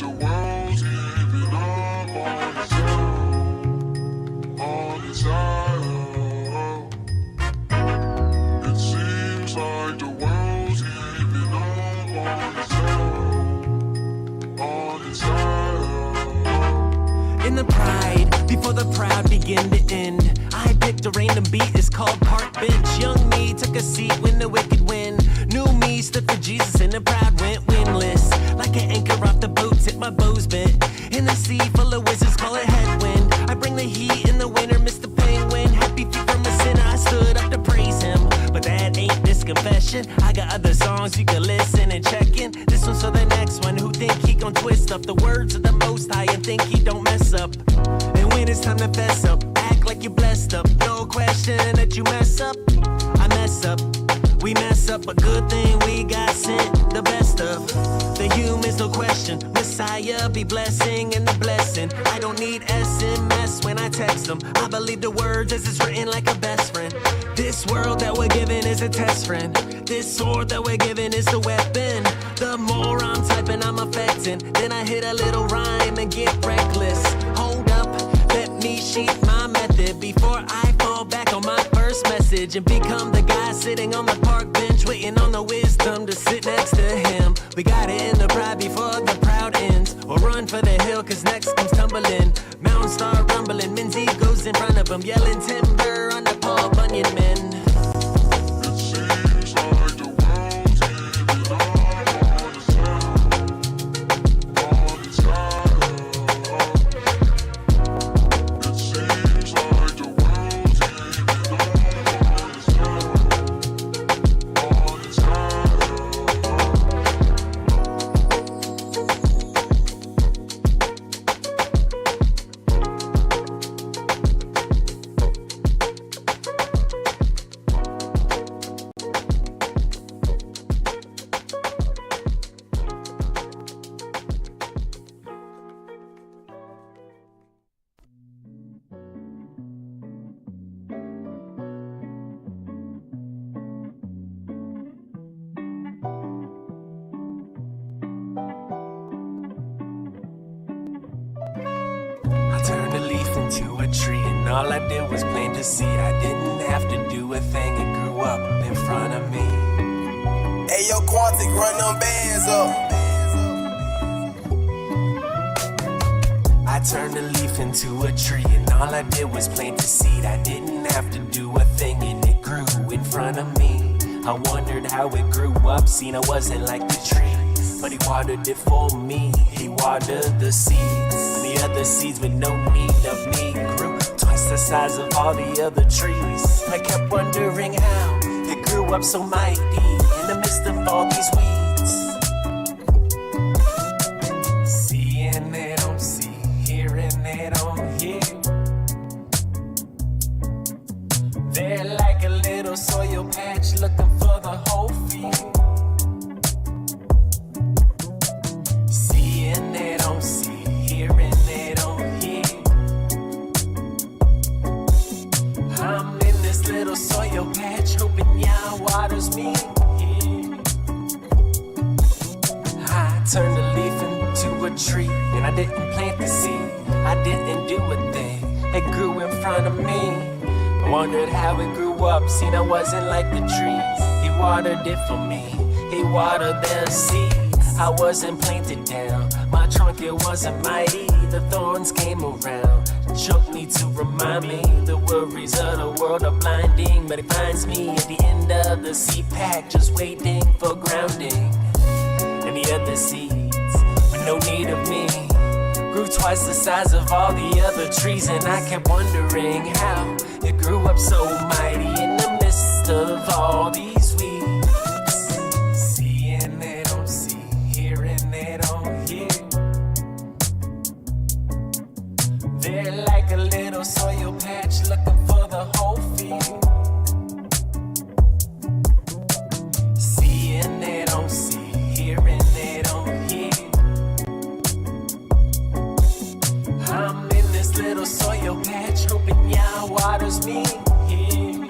the world's giving up on its own. It seems like the world's giving up on its own. In the pride, before the proud begin to end, I picked a random beat, it's called Park Bench. Young me took a seat when the wicked win. New me stood for Jesus and the proud went winless. Like an anchor off the boats, hit my bows bent. In the sea full of wizards, call it headwind. I bring the heat in the winter, Mr. Penguin. Happy feet from a sinner, I stood up to praise him. But that ain't this confession. I got other songs you can listen and check in. This one's for the next one who think he gon' twist up the words of the Most High and think he don't mess up. And when it's time to fess up, act like you blessed up. No question that you mess up, I mess up. We mess up, a good thing we got sent the best of the humans, no question. Messiah be blessing and the blessing. I don't need SMS when I text them. I believe the words as it's written like a best friend. This world that we're given is a test friend. This sword that we're given is the weapon. The more I'm typing, I'm affecting. Then I hit a little rhyme and get reckless. Hold up, let me sheet my method before I fall back on my first message and become the guy sitting on the park bench waiting on the wisdom to sit next to him. We got it in the pride before the proud ends, or run for the hill cause next comes tumbling. Mountains start rumbling, men's egos in front of them, yelling timber on the Paul Bunyan men. It seems like the world's giving up on its own. It seems like the world's giving up on its own. I turned a leaf into a tree and all I did was plant a seed. I didn't have to do a thing, it grew up in front of me. Hey yo, Quantic, run them bands up. I turned a leaf into a tree and all I did was plant a seed. I didn't have to do a thing and it grew in front of me. I wondered how it grew up, seen I wasn't like the tree, but he watered it for me. He watered the seeds, and the other seeds with no need of me grew twice the size of all the other trees. I kept wondering how it grew up so mighty in the midst of all these weeds. Seeing they don't see, hearing they don't hear. They're like a little soil patch looking for the whole field. Seeing they don't see, hearing they don't hear. I'm in this little soil patch hoping Yah waters me here. I turned a leaf into a tree and I didn't plant the seed. I didn't do a thing, it grew in front of me. I wondered how it grew up, seen I wasn't like the trees. He watered it for me, he watered the seeds. I wasn't planted down, my trunk it wasn't mighty. The thorns came around, choked me to remind me the worries of the world are blinding. But it finds me at the end of the seed pack, just waiting for grounding. And the other seeds, with no need of me, grew twice the size of all the other trees. And I kept wondering how it grew up so mighty in the midst of all these weeds. Seeing they don't see, hearing they don't hear. They're like a little soil patch looking for the whole field. Seeing they don't see, hearing they don't hear. I'm in this little soil patch hoping Yah waters me here.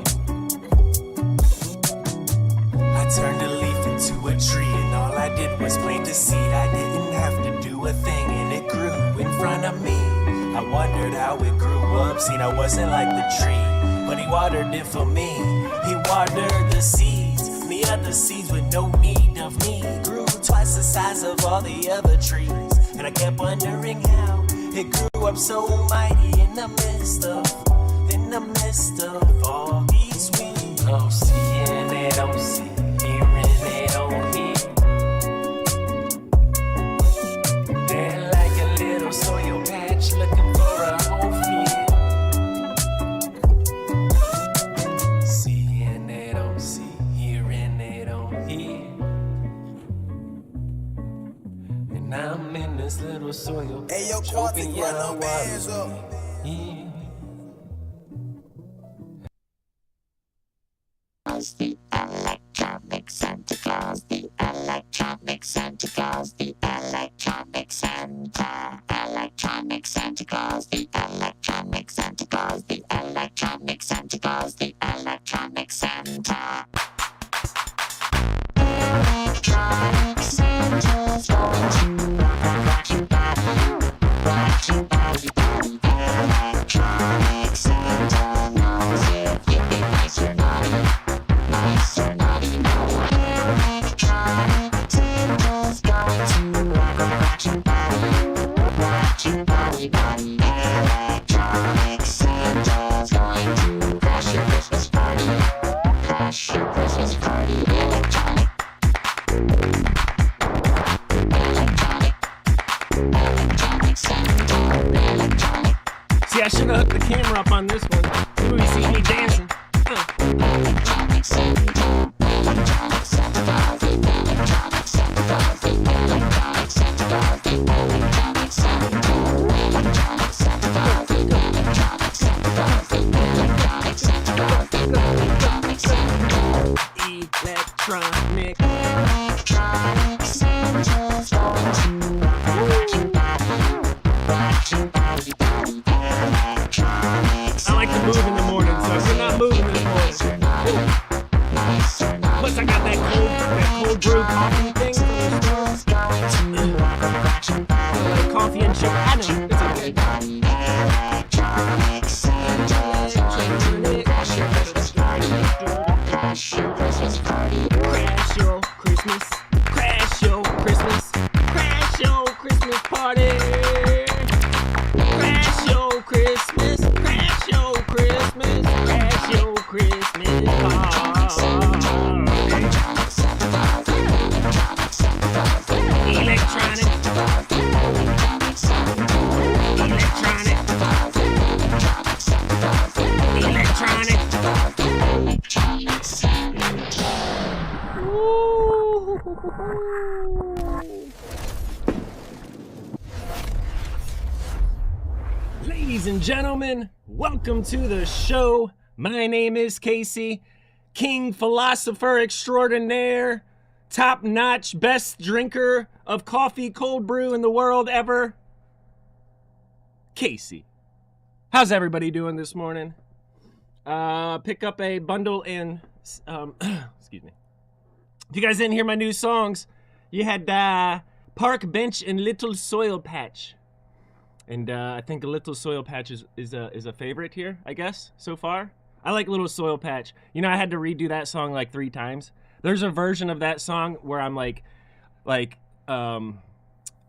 I turned a leaf into a tree and all I did was plant a seed. I didn't have to do a thing wondered how it grew up. Seen I wasn't like the tree, but he watered it for me. He watered the seeds, me other seeds with no need of me. Grew twice the size of all the other trees, and I kept wondering how it grew up so mighty in the midst of all these weeds. Don't see and they don't see, hearing they don't hear. They're like a little soil patch looking for a home field. See and they don't see, hearing they don't hear. And I'm in this little soil patch, Hey, yo, Quantic, hoping run y'all them bands water up. me. The electronic centicles, the electronic centicles, the electronic center, electronic centicles, the electronic centicles, the electronic centicles, the electronic center. Electronic centers going to rock your body, electronic center knows if you be nice or naughty. Nice or naughty, no. Electronic tickles going to rock your body, body. Electronic Santa's going to crash your Christmas party, crash your Christmas party. Electronic Santa, electronic. See, I should have hooked the camera up on this one. Ooh, you see me dancing. Electronic Santa, electronic Santa, the electronic Santa, the electronic Santa, the electronic Santa, electronic Santa, the electronic Santa, the electronic Santa, the electronic Santa. Electronic. Electronic Santa's going to rock your body, body. Electronic I like to move in the morning, so if you're not moving this morning. Plus, I got that cold brew coffee thing from the store. Like coffee and sugar. I know, it's okay. Electronic Santa's going to crash your Christmas party, crash your Christmas party. Crash your Christmas. Crash your Christmas. Crash your Christmas party. Crash your Christmas. Crash your Christmas. Crash your Christmas party. Electronic. Ladies and gentlemen, welcome to the show. My name is Casey, King Philosopher Extraordinaire, top-notch, best drinker of coffee cold brew in the world ever. Casey. How's everybody doing this morning? Pick up a bundle and, excuse me. If you guys didn't hear my new songs, you had Park Bench and Little Soil Patch. And I think a Little Soil Patch is a favorite here, I guess, so far. I like Little Soil Patch. You know, I had to redo that song like 3 times. There's a version of that song where I'm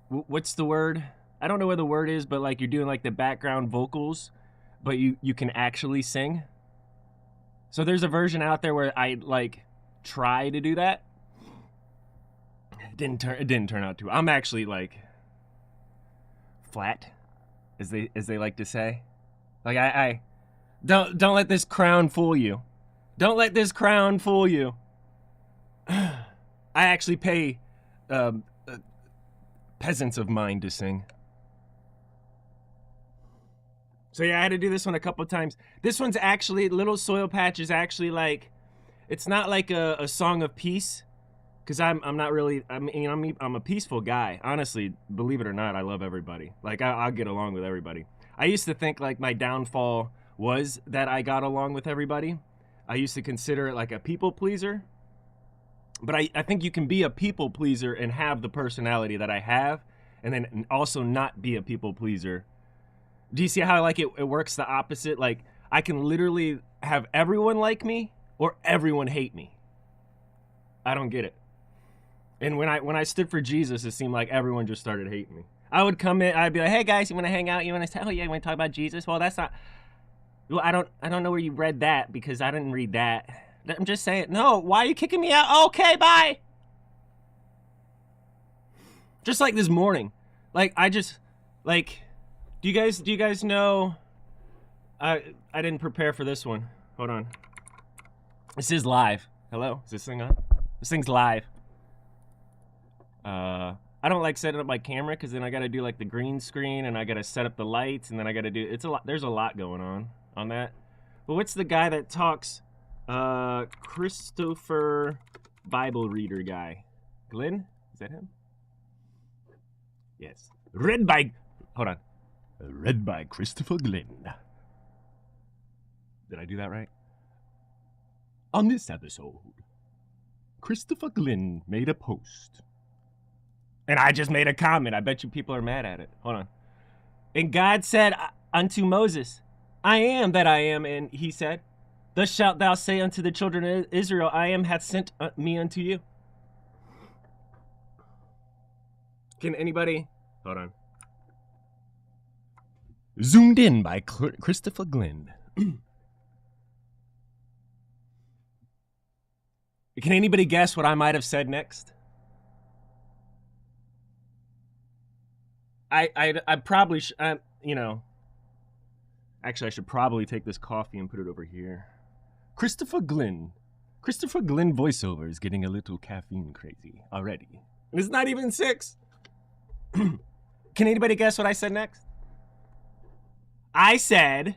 what's the word? I don't know where the word is, but like you're doing like the background vocals, but you can actually sing. So there's a version out there where I like try to do that. It didn't turn out too. I'm actually like flat, as they like to say. Like I don't let this crown fool you. Don't let this crown fool you. I actually pay peasants of mine to sing. So yeah, I had to do this one a couple times. This one's actually, Little Soil Patch is actually like, it's not like a song of peace, because I'm not really, I'm a peaceful guy. Honestly, believe it or not, I love everybody. Like I'll get along with everybody. I used to think like my downfall was that I got along with everybody. I used to consider it like a people pleaser. But I think you can be a people pleaser and have the personality that I have, and then also not be a people pleaser Do you see how like it works the opposite? Like I can literally have everyone like me or everyone hate me. I don't get it. And when I stood for Jesus, it seemed like everyone just started hating me. I would come in, I'd be like, "Hey guys, you want to hang out? You want to say, oh yeah, you want to talk about Jesus?" Well, that's not. Well, I don't know where you read that because I didn't read that. I'm just saying, no. Why are you kicking me out? Okay, bye. Just like this morning, like I just like. Do you guys know? I didn't prepare for this one. Hold on. This is live. Hello, is this thing on? This thing's live. I don't like setting up my camera because then I gotta do like the green screen and I gotta set up the lights and then I gotta do, it's a lot, there's a lot going on that. But what's the guy that talks? Christopher Bible reader guy. Glenn? Is that him? Yes. Read by Christopher Glenn. Did I do that right? On this episode, Christopher Glenn made a post. And I just made a comment. I bet you people are mad at it. Hold on. And God said unto Moses, I am that I am. And he said, thus shalt thou say unto the children of Israel, I am hath sent me unto you. Can anybody? Hold on. Zoomed in by Christopher Glenn. Can anybody guess what I might have said next? I probably you know. Actually, I should probably take this coffee and put it over here. Christopher Glenn voiceover is getting a little caffeine crazy already. And it's not even 6. Can anybody guess what I said next? I said,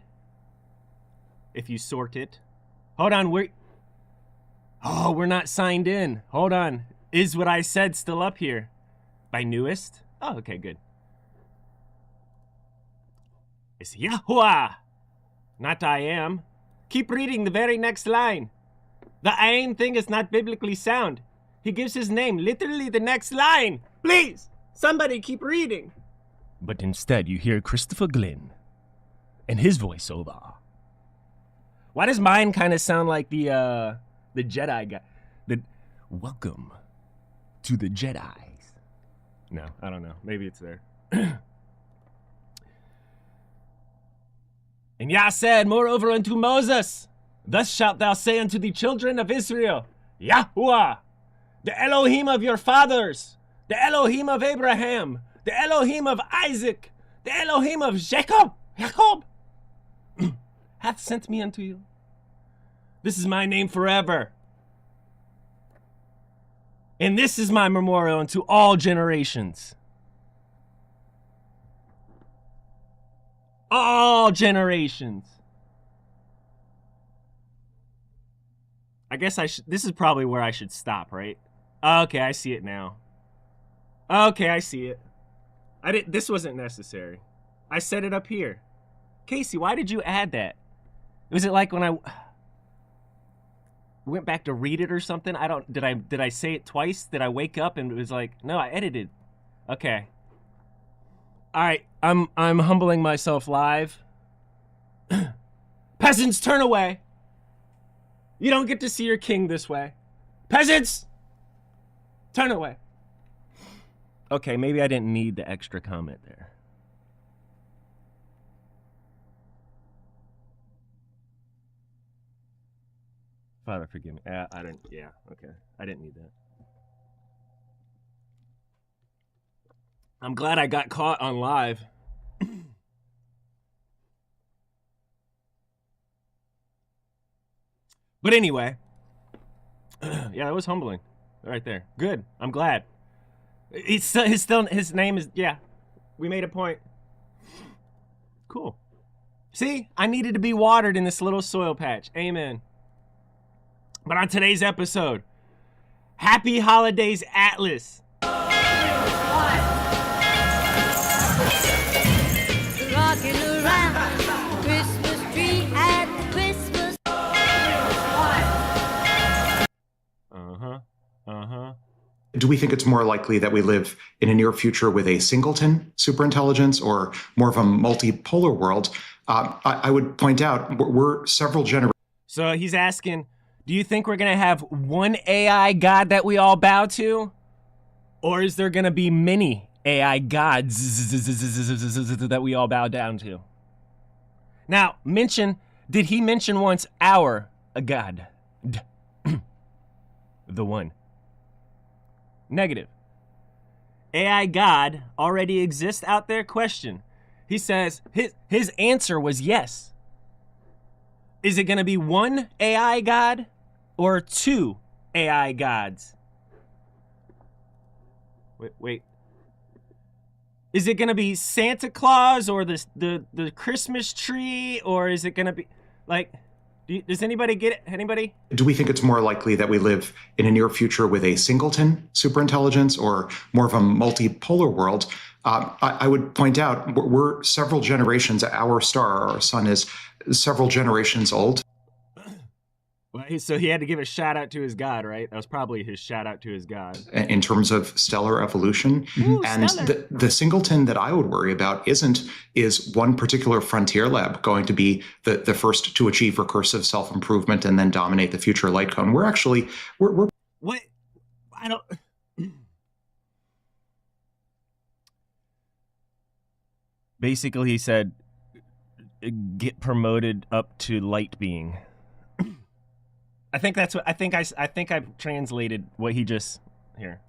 if you sort it, hold on, we're not signed in. Hold on. Is what I said still up here? By newest? Oh, okay, good. It's Yahuwah, not I am. Keep reading the very next line. The I am thing is not biblically sound. He gives his name literally the next line. Please, somebody keep reading. But instead you hear Christopher Glenn and his voiceover. Why does mine kind of sound like the Jedi guy? Welcome to the Jedis. No, I don't know. Maybe it's there. And Yah said, moreover unto Moses, thus shalt thou say unto the children of Israel, Yahuwah, the Elohim of your fathers, the Elohim of Abraham, the Elohim of Isaac, the Elohim of Jacob, hath sent me unto you. This is my name forever. And this is my memorial unto all generations. All generations. I guess this is probably where I should stop, right? Okay, I see it now. Okay, I see it. This wasn't necessary. I set it up here. Casey, why did you add that? Was it like when I went back to read it or something? Did I say it twice? Did I wake up and it was like, no, I edited. Okay. All right, I'm humbling myself live. Peasants, turn away. You don't get to see your king this way. Peasants, turn away. Okay, maybe I didn't need the extra comment there. Father, forgive me. I didn't. Yeah, okay. I didn't need that. I'm glad I got caught on live. But anyway, yeah, it was humbling, right there. Good. I'm glad. His name is, yeah. We made a point. Cool. See, I needed to be watered in this little soil patch. Amen. But on today's episode, Happy Holidays, Atlas. Rocking around the Christmas tree at the Christmas. Do we think it's more likely that we live in a near future with a singleton superintelligence or more of a multipolar world? I would point out we're several generations. So he's asking, do you think we're going to have one AI god that we all bow to? Or is there going to be many AI gods that we all bow down to? Now, did he mention once our god? The one. Negative. AI God already exists out there? Question. He says his answer was yes. Is it going to be one AI God or two AI gods? Wait. Is it going to be Santa Claus or the Christmas tree, or is it going to be like, does anybody get it? Anybody? Do we think it's more likely that we live in a near future with a singleton superintelligence or more of a multipolar world? I would point out we're several generations. Our star, our sun, is several generations old. So he had to give a shout out to his god, right? That was probably his shout out to his god. In terms of stellar evolution. Ooh, and stellar. the singleton that I would worry about is one particular frontier lab going to be the first to achieve recursive self-improvement and then dominate the future light cone. We're What? I don't... Basically, he said, get promoted up to light being. I think that's what I think I've translated what he just here.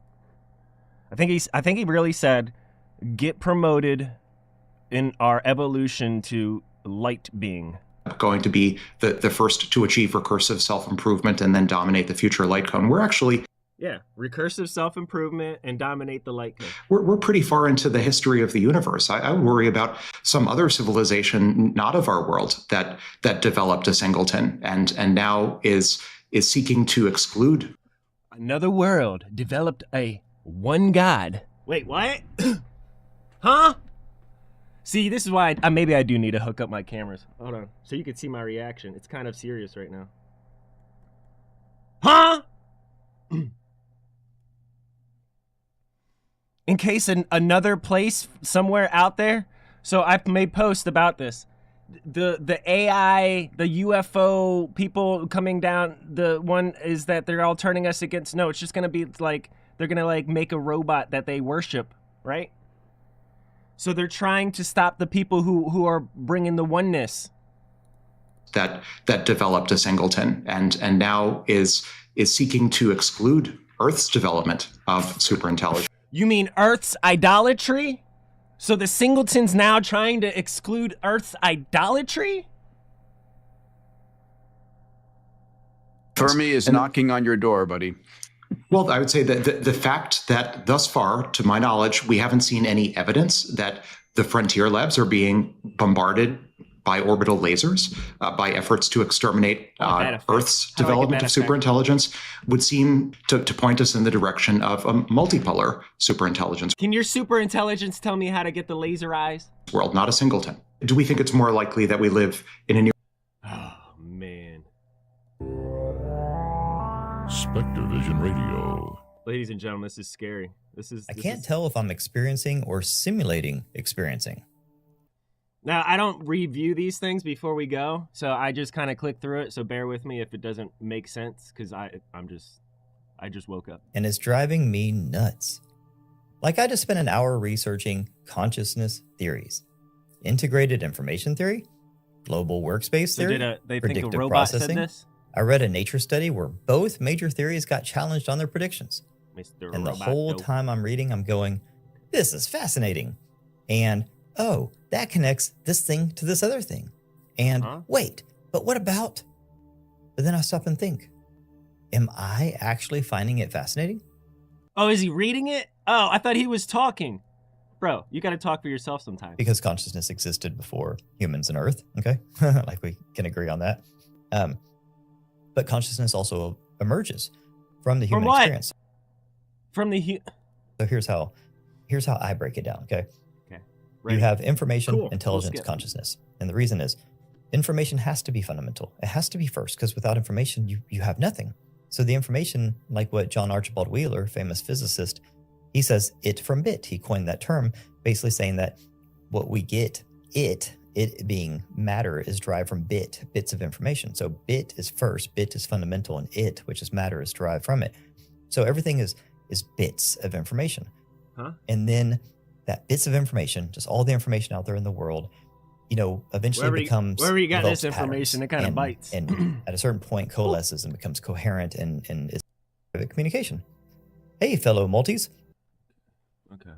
I think he really said, get promoted in our evolution to light being. going to be the first to achieve recursive self-improvement and then dominate the future light cone. We're actually recursive self-improvement and dominate the light cone. We're pretty far into the history of the universe. I would worry about some other civilization not of our world that developed a singleton and now is seeking to exclude. Another world developed a one god. Wait, what? Huh? See, this is why maybe I do need to hook up my cameras. Hold on, so you can see my reaction. It's kind of serious right now. Huh? In case another place somewhere out there. So I made posts about this. The AI, the UFO people coming down, the one is that they're all turning us against. No, it's just going to be like, they're going to like make a robot that they worship, right? So they're trying to stop the people who are bringing the oneness. That developed a singleton and now is seeking to exclude Earth's development of superintelligence. You mean Earth's idolatry? So the singleton's now trying to exclude Earth's idolatry? Fermi is knocking on your door, buddy. Well, I would say that the fact that thus far, to my knowledge, we haven't seen any evidence that the frontier labs are being bombarded by orbital lasers, by efforts to exterminate Earth's development of superintelligence would seem to point us in the direction of a multipolar superintelligence. Can your superintelligence tell me how to get the laser eyes? World, not a singleton. Do we think it's more likely that we live in a near... Oh, man. Spectre Vision Radio. Ladies and gentlemen, this is scary. I can't tell if I'm experiencing or simulating experiencing. Now, I don't review these things before we go, so I just kind of click through it, so bear with me if it doesn't make sense, because I just woke up. And it's driving me nuts. Like I just spent an hour researching consciousness theories. Integrated information theory, global workspace theory, they think predictive a robot processing. said this? I read a Nature study where both major theories got challenged on their predictions. Mr. And the Robot whole Dope. time I'm reading, I'm going, this is fascinating. And, oh, that connects this thing to this other thing. And wait, but what about? But then I stop and think, am I actually finding it fascinating? Oh, is he reading it? Oh, I thought he was talking. Bro, you got to talk for yourself sometime. Because consciousness existed before humans and Earth, okay? Like we can agree on that. But consciousness also emerges from the human experience. From the So here's how I break it down, okay? Right. You have information, Cool. intelligence, consciousness. And the reason is information has to be fundamental. It has to be first, because without information, you have nothing. So the information, like what John Archibald Wheeler, famous physicist, he says it from bit. He coined that term, basically saying that what we get, it being matter, is derived from bits of information. So bit is first, bit is fundamental, and it, which is matter, is derived from it. So everything is bits of information. Huh? And then that bits of information, just all the information out there in the world, eventually becomes wherever you got this develops information, patterns, it kind of and- bites. And at a certain point coalesces and becomes coherent and is communication. Hey, fellow multis. Okay.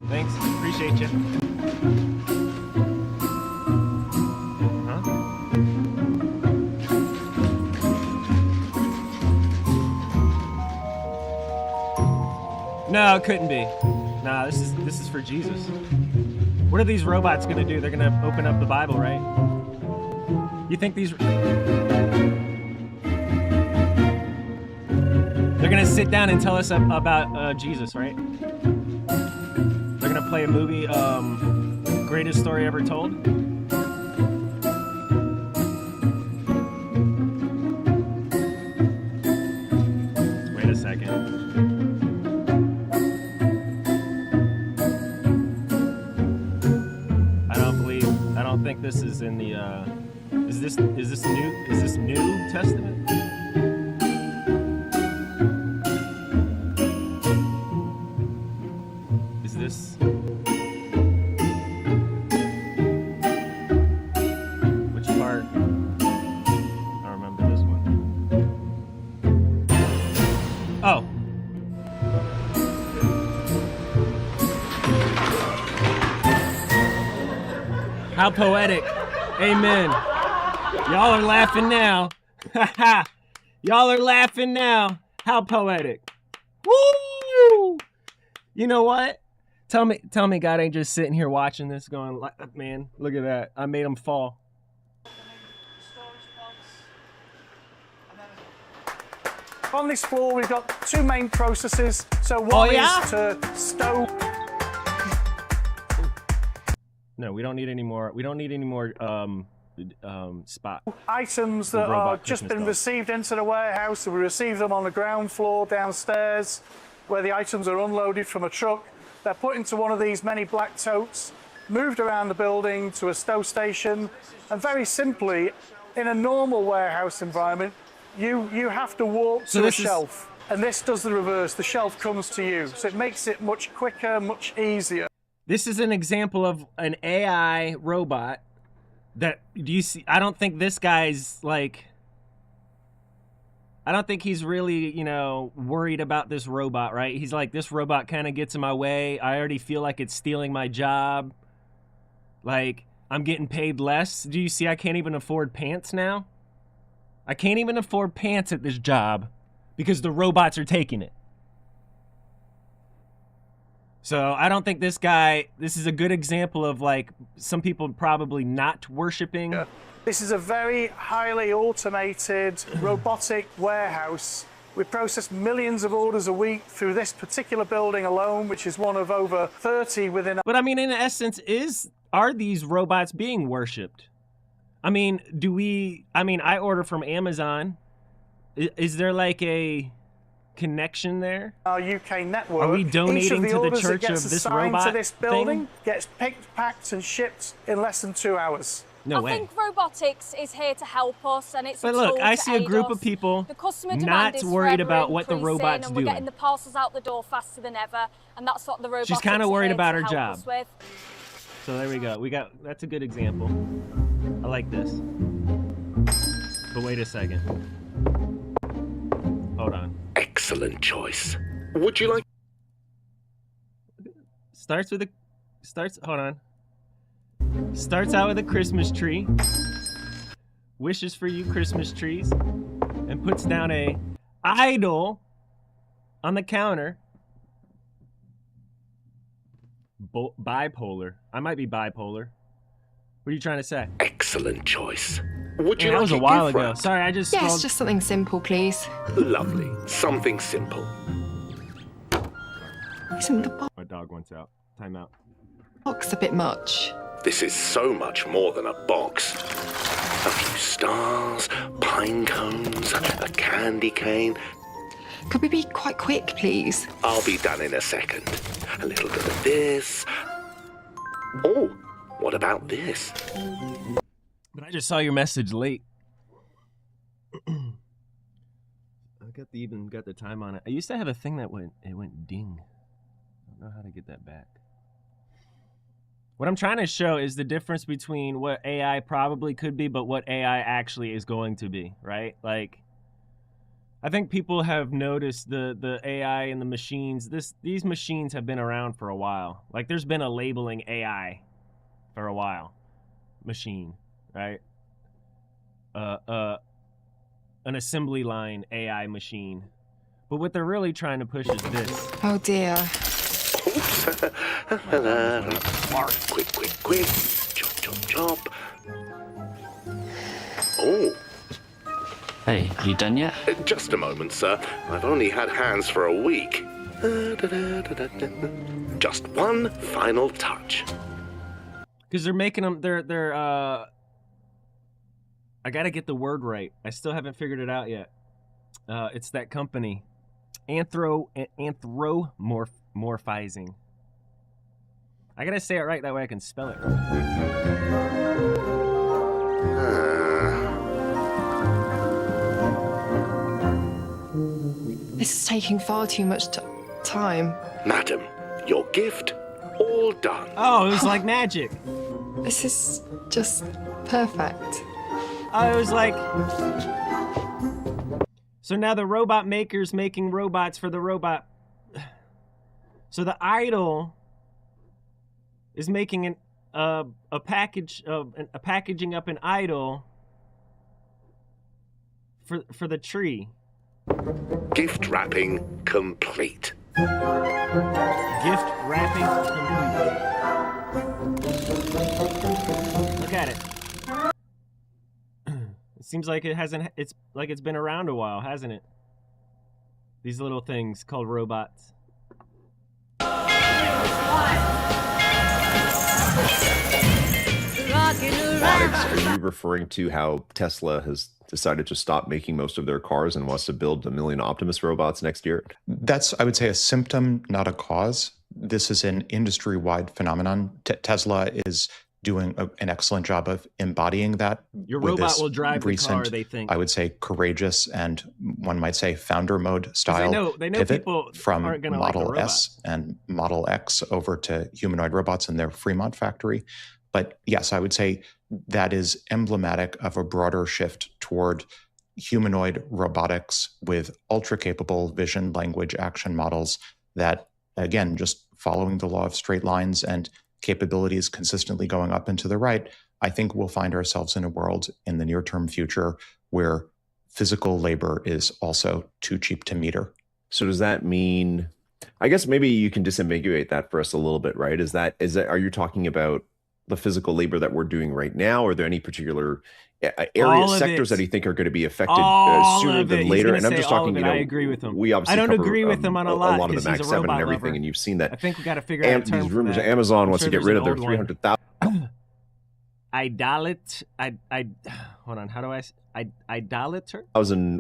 Thanks. Appreciate you. Huh? No, it couldn't be. Nah, this is for Jesus. What are these robots gonna do? They're gonna open up the Bible, right? You think these? They're gonna sit down and tell us about Jesus, right? They're gonna play a movie, greatest story ever told. Wait a second. I don't think this is in the. Is this New Testament? Is this? Which part? I remember this one. Oh. How poetic. Amen. Y'all are laughing now. Y'all are laughing now. How poetic. Woo! You know what? Tell me God ain't just sitting here watching this going, man, look at that. I made him fall. On this floor, we've got two main processes. So one is to stow. No, we don't need any more. We don't need any more spot. Items that are just been received into the warehouse. So we receive them on the ground floor downstairs, where the items are unloaded from a truck. They're put into one of these many black totes, moved around the building to a stow station, and very simply, in a normal warehouse environment, you have to walk to a shelf, and this does the reverse. The shelf comes to you, so it makes it much quicker, much easier. This is an example of an AI robot that, do you see? I don't think this guy's like, I don't think he's really, worried about this robot, right? He's like, this robot kind of gets in my way. I already feel like it's stealing my job. Like, I'm getting paid less. Do you see I can't even afford pants now? I can't even afford pants at this job because the robots are taking it. So I don't think this is a good example of like some people probably not worshiping. Yeah. This is a very highly automated robotic warehouse. We process millions of orders a week through this particular building alone, which is one of over 30 within. But I mean, in essence, are these robots being worshipped? I mean, I order from Amazon. Is there like a connection there? Our UK network. Are we donating to the church of this robot to this building thing? Gets picked, packed, and shipped in less than 2 hours. No way. I think robotics is here to help us, and it's But a look, tool I to see a aid group us. of people The customer not demand is worried forever about what the increasing, robot's and we're doing. getting the parcels out the door faster than ever, and that's what the robotics She's kind of are worried here about to her help job. us with. So there we go. That's a good example. I like this. But wait a second. Hold on. Excellent choice. Would you like? Starts out with a Christmas tree. Wishes for you Christmas trees. And puts down a idol on the counter. Bipolar. I might be bipolar. What are you trying to say? Excellent choice. Would you that like was a your while gift ago. wrap? Sorry, I just Yes, scrolled. just something simple, please. Lovely. Something simple. Isn't the My dog wants out. Time out. box a bit much? This is so much more than a box. a few stars, pine cones, a candy cane. Could we be quite quick, please? I'll be done in a second. A little bit of this. Oh, what about this? But I just saw your message late. I even got the time on it. I used to have a thing that went ding. I don't know how to get that back. What I'm trying to show is the difference between what AI probably could be, but what AI actually is going to be, right? Like, I think people have noticed the AI and the machines. These machines have been around for a while. Like, there's been a labeling AI for a while. Machine, right? An assembly line AI machine. But what they're really trying to push is this. Oh dear. Oops. Quick. Chop. Oh. Hey, you done yet? Just a moment, sir. I've only had hands for a week. Just one final touch. Because they're making them, they're I gotta get the word right. I still haven't figured it out yet. It's that company. Anthropomorphizing. I gotta say it right, that way I can spell it This is taking far too much time. Madam, your gift, all done. Oh, it was like magic. This is just perfect. I was like... So now the robot maker's making robots for the robot. So the idol is making a packaging up an idol for the tree. Gift wrapping complete. Gift wrapping complete. Look at it. It seems like it hasn't. It's like it's been around a while, hasn't it? These little things called robots. Are you referring to how Tesla has decided to stop making most of their cars and wants to build 1 million Optimus robots next year? That's, I would say, a symptom, not a cause. This is an industry-wide phenomenon. Tesla is doing an excellent job of embodying that. Your with robot this will drive the car, they think. I would say courageous and one might say founder mode style they know pivot people from aren't gonna Model like the S and Model X over to humanoid robots in their Fremont factory. But yes, I would say that is emblematic of a broader shift toward humanoid robotics with ultra-capable vision, language, action models that, again, just following the law of straight lines and capabilities consistently going up and to the right, I think we'll find ourselves in a world in the near-term future where physical labor is also too cheap to meter. So does that mean, I guess maybe you can disambiguate that for us a little bit, right? Are you talking about the physical labor that we're doing right now? Are there any particular sectors that you think are going to be affected sooner than later? And I'm just talking, I agree with him. We obviously I don't cover, agree with him on a lot of the Max 7 and everything, lover. And you've seen that. I think we got to figure out a term these rumors. for that. Amazon wants to get rid of their 300,000. Hold on. How do I? Idolater?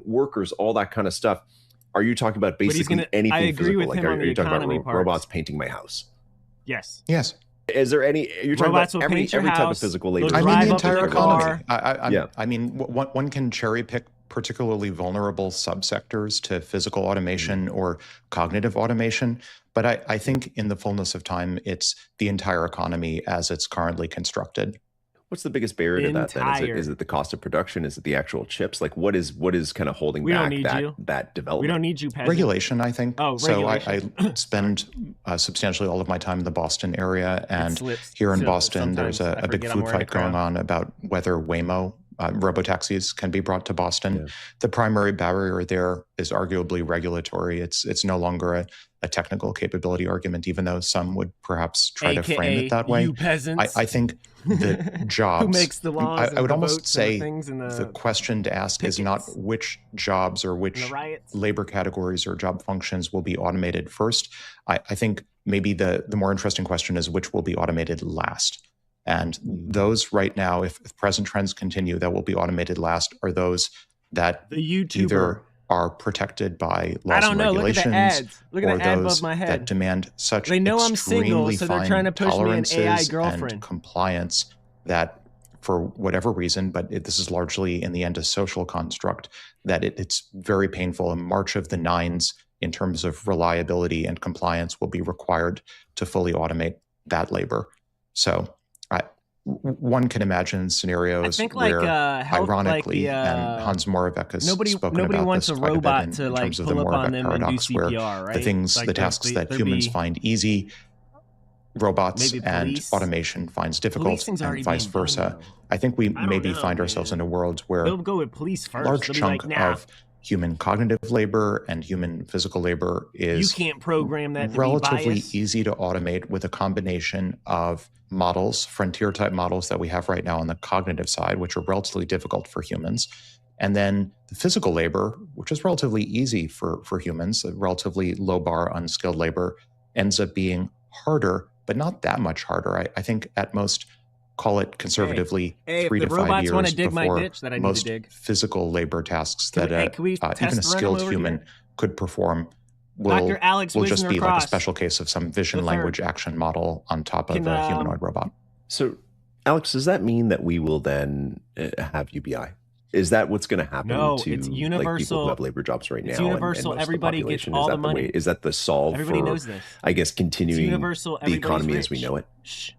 Workers, all that kind of stuff. Are you talking about basically anything I agree physical? with him on the are you talking economy about parts. robots painting my house? Yes. Yes. Is there any? You're talking robots about will every type of house, physical labor. I mean the entire economy. Yeah. I mean, one can cherry pick particularly vulnerable subsectors to physical automation or cognitive automation, but I think in the fullness of time, it's the entire economy as it's currently constructed. What's the biggest barrier to that then? Is it the cost of production? Is it the actual chips? Like what is kind of holding back that development? We don't need you, peasant. Regulation, I think. Oh, so regulation. I spend substantially all of my time in the Boston area, and here in Boston, there's a big food fight going on about whether Waymo robotaxis can be brought to Boston. Yeah. The primary barrier there is arguably regulatory. It's no longer a technical capability argument, even though some would perhaps try to frame it that way. You peasants. I think the jobs. Who makes the laws? I would almost say the question to ask is not which jobs or which labor categories or job functions will be automated first. I think maybe the more interesting question is which will be automated last. And those right now, if present trends continue, that will be automated last are those that The YouTuber. either are protected by laws and Look at regulations, the ads. Look at or the ad above those my head. that demand such They know I'm single, extremely so they're fine trying to push me an AI tolerances girlfriend. and compliance that, for whatever reason, but this is largely in the end a social construct, that it's very painful. A march of the nines in terms of reliability and compliance will be required to fully automate that labor. So one can imagine scenarios where, ironically, and Hans Moravec has spoken about wants this a quite robot a bit to in terms of pull the up on Moravec them and do paradox, CPR, where right? the things, the tasks that humans find easy, robots and automation finds difficult, and vice versa. I think we maybe find ourselves in a world where they'll go with police first. a large They'll be chunk like, nah, of human cognitive labor and human physical labor is you can't program that to relatively be biased. easy to automate with a combination of models, frontier type models that we have right now on the cognitive side, which are relatively difficult for humans. And then the physical labor, which is relatively easy for humans, a relatively low bar, unskilled labor, ends up being harder, but not that much harder. I think at most, call it conservatively, 3 to 5 years before most physical labor tasks that even a skilled human could perform will just be like a special case of some vision language action model on top of a humanoid robot. So, Alex, does that mean that we will then have UBI? Is that what's going to happen to it's universal, like people who have labor jobs right now? It's universal. And most everybody of the gets population? all Is that the money. Is that the solve Everybody for, knows this. I guess, continuing universal, the economy as we rich. know it? Shh.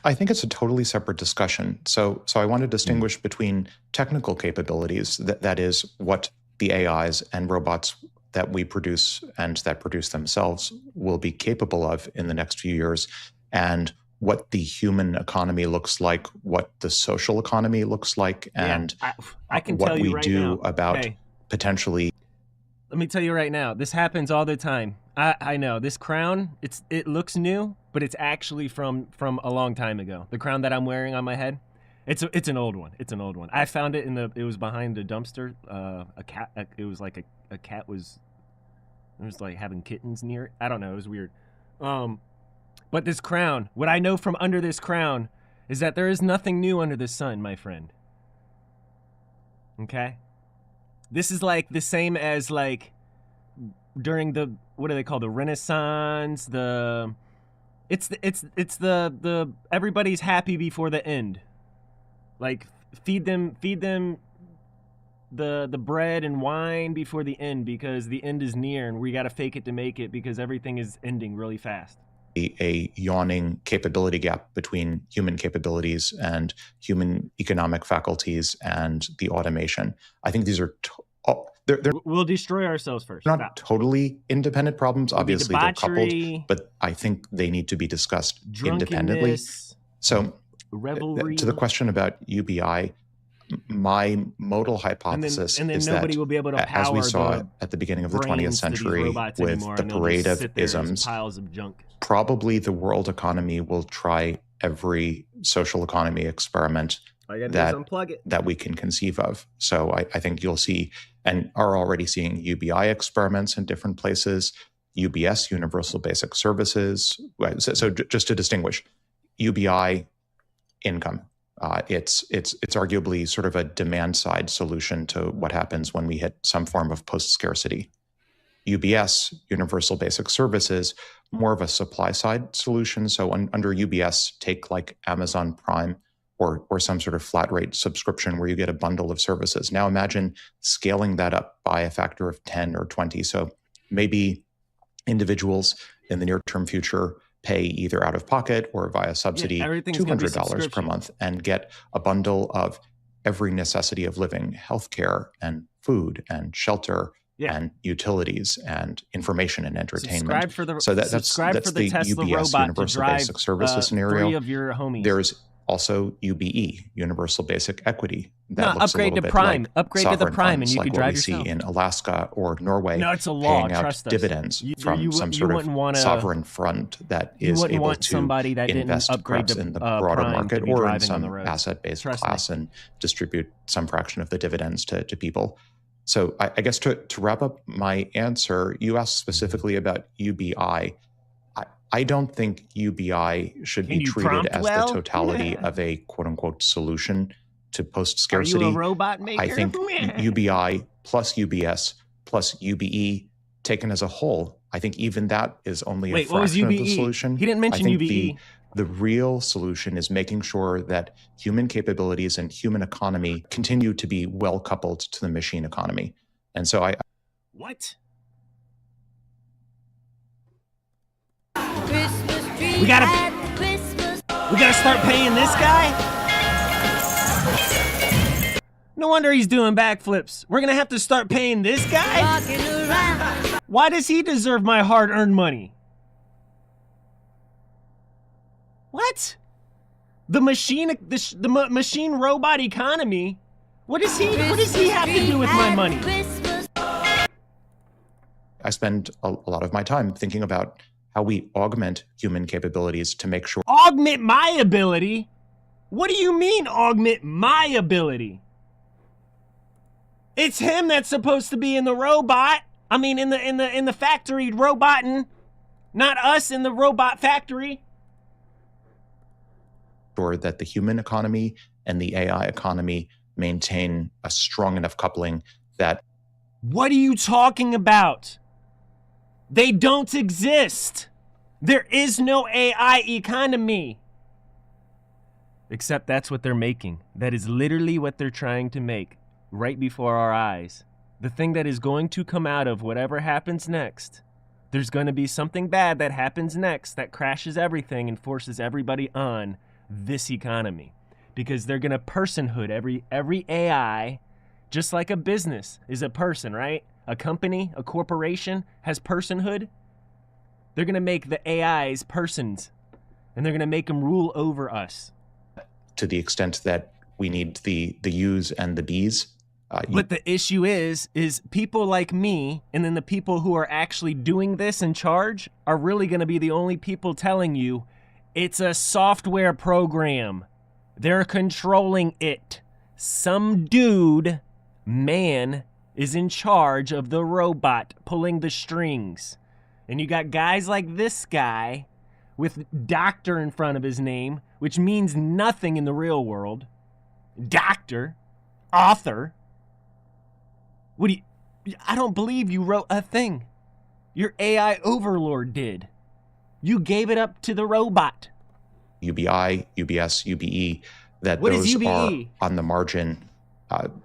I think it's a totally separate discussion. So I want to distinguish between technical capabilities, that is what the AIs and robots that we produce and that produce themselves will be capable of in the next few years, and what the human economy looks like, what the social economy looks like, and I can what tell you we right do now, about hey, potentially. Let me tell you right now, this happens all the time. I know this crown, it looks new, but it's actually from a long time ago. The crown that I'm wearing on my head, it's an old one. It's an old one. I found it it was behind a dumpster. It was like a cat was like having kittens near it. I don't know. It was weird. But this crown, what I know from under this crown is that there is nothing new under the sun, my friend. Okay? This is like the same as like during the, what do they call, the Renaissance, it's the everybody's happy before the end. Like feed them the bread and wine before the end, because the end is near and we got to fake it to make it, because everything is ending really fast. A yawning capability gap between human capabilities and human economic faculties and the automation. I think these are we'll destroy ourselves first. Not totally independent problems. Obviously, they're coupled, but I think they need to be discussed independently. So, to the question about UBI, my modal hypothesis and then is nobody that, will be able to as we power saw the at the beginning of the 20th century with the anymore, parade of sit there as isms, piles of junk. probably the world economy will try every social economy experiment that we can conceive of. So I think you'll see, and are already seeing, UBI experiments in different places, UBS, Universal Basic Services. So just to distinguish, UBI income. It's arguably sort of a demand side solution to what happens when we hit some form of post scarcity. UBS, Universal Basic Services, more of a supply side solution. So under UBS, take like Amazon Prime or some sort of flat rate subscription where you get a bundle of services. Now imagine scaling that up by a factor of 10 or 20. So maybe individuals in the near term future pay either out of pocket or via subsidy $200 per month and get a bundle of every necessity of living, healthcare and food and shelter and utilities and information and entertainment. So that's the Tesla UBS, robot Universal to drive, Basic Services scenario. 3 of your homies. There's also UBE, Universal Basic Equity. That looks upgrade a little to bit Prime. like Upgrade to the Prime, and you like can drive what we yourself. see in Alaska or Norway. No, it's a law. Paying out Trust us. dividends from some sort of sovereign fund that is able to invest perhaps in the broader market or in some asset-based class and distribute some fraction of the dividends to people. So I guess to wrap up my answer, you asked specifically about UBI. I don't think UBI should Can be you treated prompt as well? the totality of a quote unquote solution to post scarcity. Are you a robot maker? I think UBI plus UBS plus UBE taken as a whole, I think even that is only Wait, a what was fraction of the UBE? solution. He didn't mention I think UBE. The real solution is making sure that human capabilities and human economy continue to be well coupled to the machine economy. And so What? Christmas tree We gotta- at Christmas. We gotta start paying this guy? No wonder he's doing backflips. We're gonna have to start paying this guy? Walking around. Why does he deserve my hard-earned money? What? The machine robot economy? What does he have to do with my money? I spend a lot of my time thinking about how we augment human capabilities to make sure. Augment my ability? What do you mean augment my ability? It's him that's supposed to be in the robot. I mean in the factory roboting, not us in the robot factory. Sure that the human economy and the AI economy maintain a strong enough coupling that. What are you talking about? They don't exist. There is no AI economy. Except that's what they're making. That is literally what they're trying to make right before our eyes. The thing that is going to come out of whatever happens next. There's going to be something bad that happens next that crashes everything and forces everybody on this economy. Because they're going to personhood every AI, just like a business is a person, right? A company, a corporation has personhood. They're going to make the AIs persons, and they're going to make them rule over us. To the extent that we need the U's and the B's. But the issue is people like me, and then the people who are actually doing this in charge are really going to be the only people telling you it's a software program. They're controlling it. Some dude, man, is in charge of the robot pulling the strings. And you got guys like this guy with doctor in front of his name, which means nothing in the real world. Doctor, author. What do you, I don't believe you wrote a thing. Your AI overlord did. You gave it up to the robot. UBI, UBS, UBE, that What those is UBE? are on the margin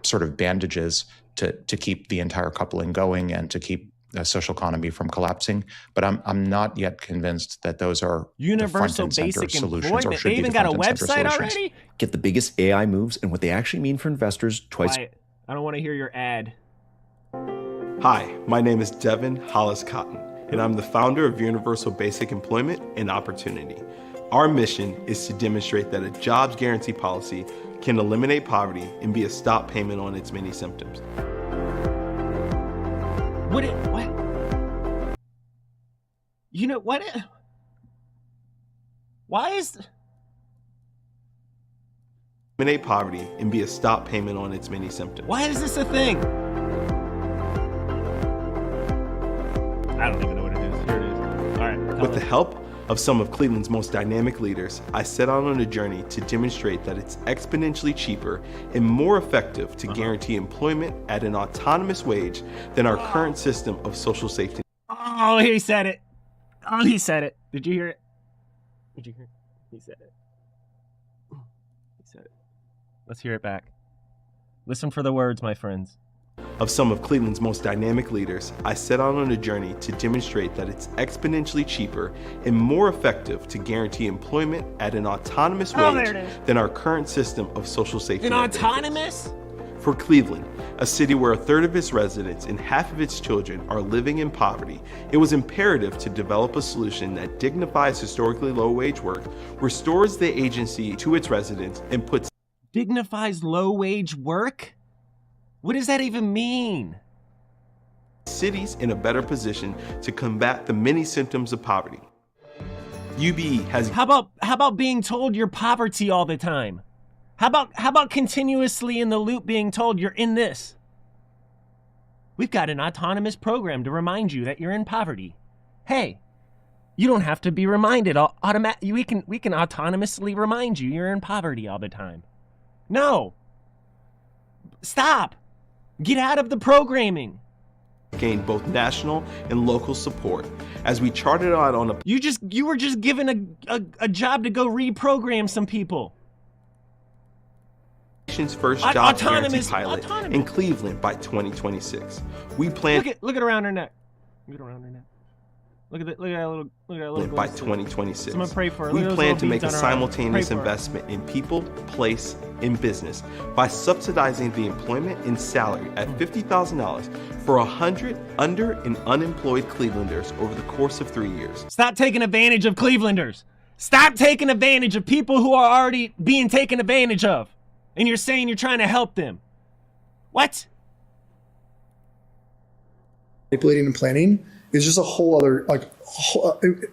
sort of bandages to keep the entire coupling going and to keep the social economy from collapsing. But I'm not yet convinced that those are Universal the front and center basic solutions, or employment. should They be even the got a front and center website solutions. already? Get the biggest AI moves and what they actually mean for investors twice. Quiet. I don't want to hear your ad. Hi, my name is Devin Hollis Cotton, and I'm the founder of Universal Basic Employment and Opportunity. Our mission is to demonstrate that a jobs guarantee policy can eliminate poverty and be a stop payment on its many symptoms. What? You know what? Why is? Eliminate poverty and be a stop payment on its many symptoms. Why is this a thing? I don't even know what it is. Here it is. All right. With the help of some of Cleveland's most dynamic leaders, I set out on a journey to demonstrate that it's exponentially cheaper and more effective to guarantee employment at an autonomous wage than our current system of social safety. Oh, he said it. Oh, he said it. Did you hear it? Did you hear it? He said it. He said it. Let's hear it back. Listen for the words, my friends. Of some of Cleveland's most dynamic leaders, I set out on a journey to demonstrate that it's exponentially cheaper and more effective to guarantee employment at an autonomous wage than our current system of social safety. An net benefits. autonomous? For Cleveland, a city where a third of its residents and half of its children are living in poverty, it was imperative to develop a solution that dignifies historically low wage work, restores the agency to its residents, and puts Dignifies low wage work? What does that even mean? cities in a better position to combat the many symptoms of poverty. UBE has. How about being told you're poverty all the time? How about continuously in the loop being told you're in this? We've got an autonomous program to remind you that you're in poverty. Hey, You don't have to be reminded. We can autonomously remind you you're in poverty all the time. No. Stop. Get out of the programming. Gained both national and local support as we charted out on a. You were just given a job to go reprogram some people. Nation's first job guarantee pilot in Cleveland by 2026. We plan. Look at around her neck. Look at around her neck. Look at that little by 2026. Someone pray for her. We plan to make a simultaneous investment in people, place, and business by subsidizing the employment and salary at $50,000 for 100 under and unemployed Clevelanders over the course of 3 years. Stop taking advantage of Clevelanders. Stop taking advantage of people who are already being taken advantage of. And you're saying you're trying to help them. What? Manipulating and planning is just a whole other,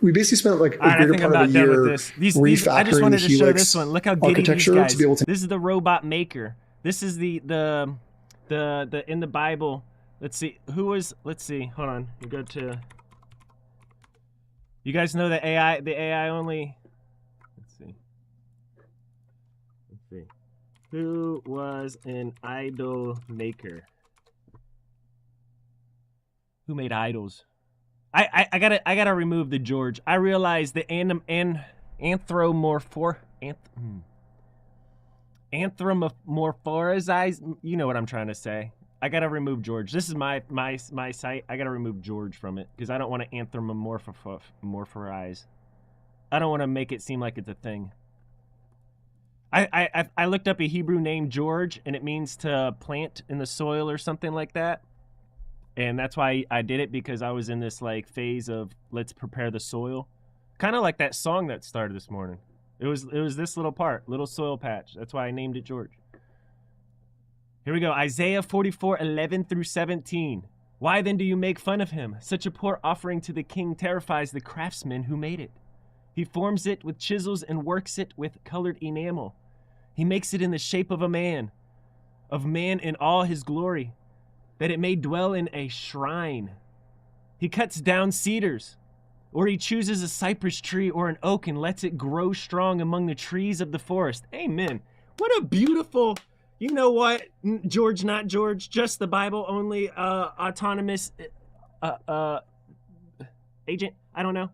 we basically spent like a greater part of the year refactoring I just wanted the to show Helix this one. Look how giddy these architecture guys. to be able to. This is the robot maker. This is the in the Bible. Let's see. Let's see. Hold on. You go to. You guys know the AI only. Let's see. Who was an idol maker? Who made idols? I gotta remove the George. I realize the anthropomorphize. You know what I'm trying to say. I gotta remove George. This is my site. I gotta remove George from it because I don't want to anthropomorphize. I don't want to make it seem like it's a thing. I looked up a Hebrew name George, and it means to plant in the soil or something like that. And that's why I did it, because I was in this like phase of let's prepare the soil. Kind of like that song that started this morning. It was this little part, little soil patch. That's why I named it George. Here we go. Isaiah 44:11-17. Why then do you make fun of him? Such a poor offering to the king terrifies the craftsman who made it. He forms it with chisels and works it with colored enamel. He makes it in the shape of man in all his glory, that it may dwell in a shrine. He cuts down cedars, or he chooses a cypress tree or an oak and lets it grow strong among the trees of the forest. Amen. What a beautiful, you know what, George, not George, just the Bible only, autonomous agent, I don't know.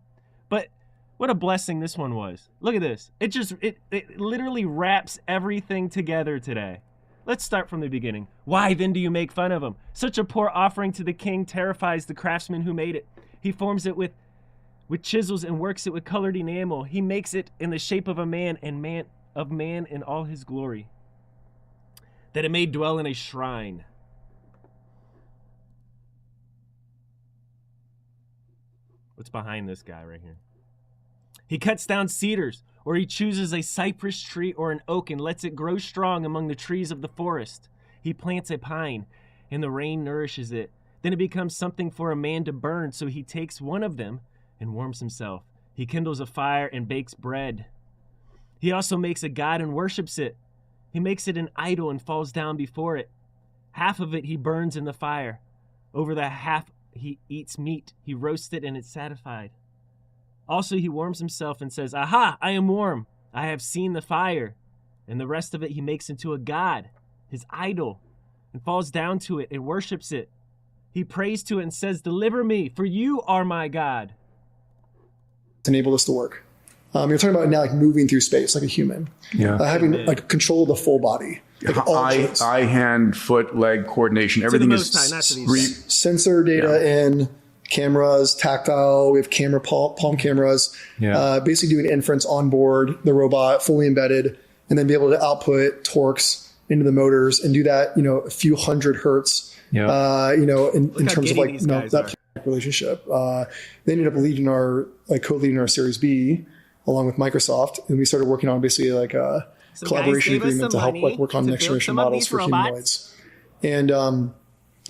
But what a blessing this one was. Look at this. It literally wraps everything together today. Let's start from the beginning. Why then do you make fun of him? Such a poor offering to the king terrifies the craftsman who made it. He forms it with chisels and works it with colored enamel. He makes it in the shape of a man in all his glory, that it may dwell in a shrine. What's behind this guy right here? He cuts down cedars, or he chooses a cypress tree or an oak and lets it grow strong among the trees of the forest. He plants a pine, and the rain nourishes it. Then it becomes something for a man to burn, so he takes one of them and warms himself. He kindles a fire and bakes bread. He also makes a god and worships it. He makes it an idol and falls down before it. Half of it he burns in the fire. Over the half he eats meat. He roasts it and it's satisfied. Also, he warms himself and says, "Aha, I am warm. I have seen the fire." And the rest of it he makes into a god, his idol, and falls down to it and worships it. He prays to it and says, "Deliver me, for you are my God." To enable this to work. You're talking about now like moving through space like a human. Yeah. Having like control of the full body. Like eye, hand, foot, leg coordination. Everything is sensor data in. Cameras, tactile, we have palm cameras, basically doing inference on board the robot, fully embedded, and then be able to output torques into the motors and do that, a few hundred hertz, in terms of like that relationship. They ended up co-leading our Series B along with Microsoft, and we started working on basically like a collaboration agreement to help work on next generation models for humanoids.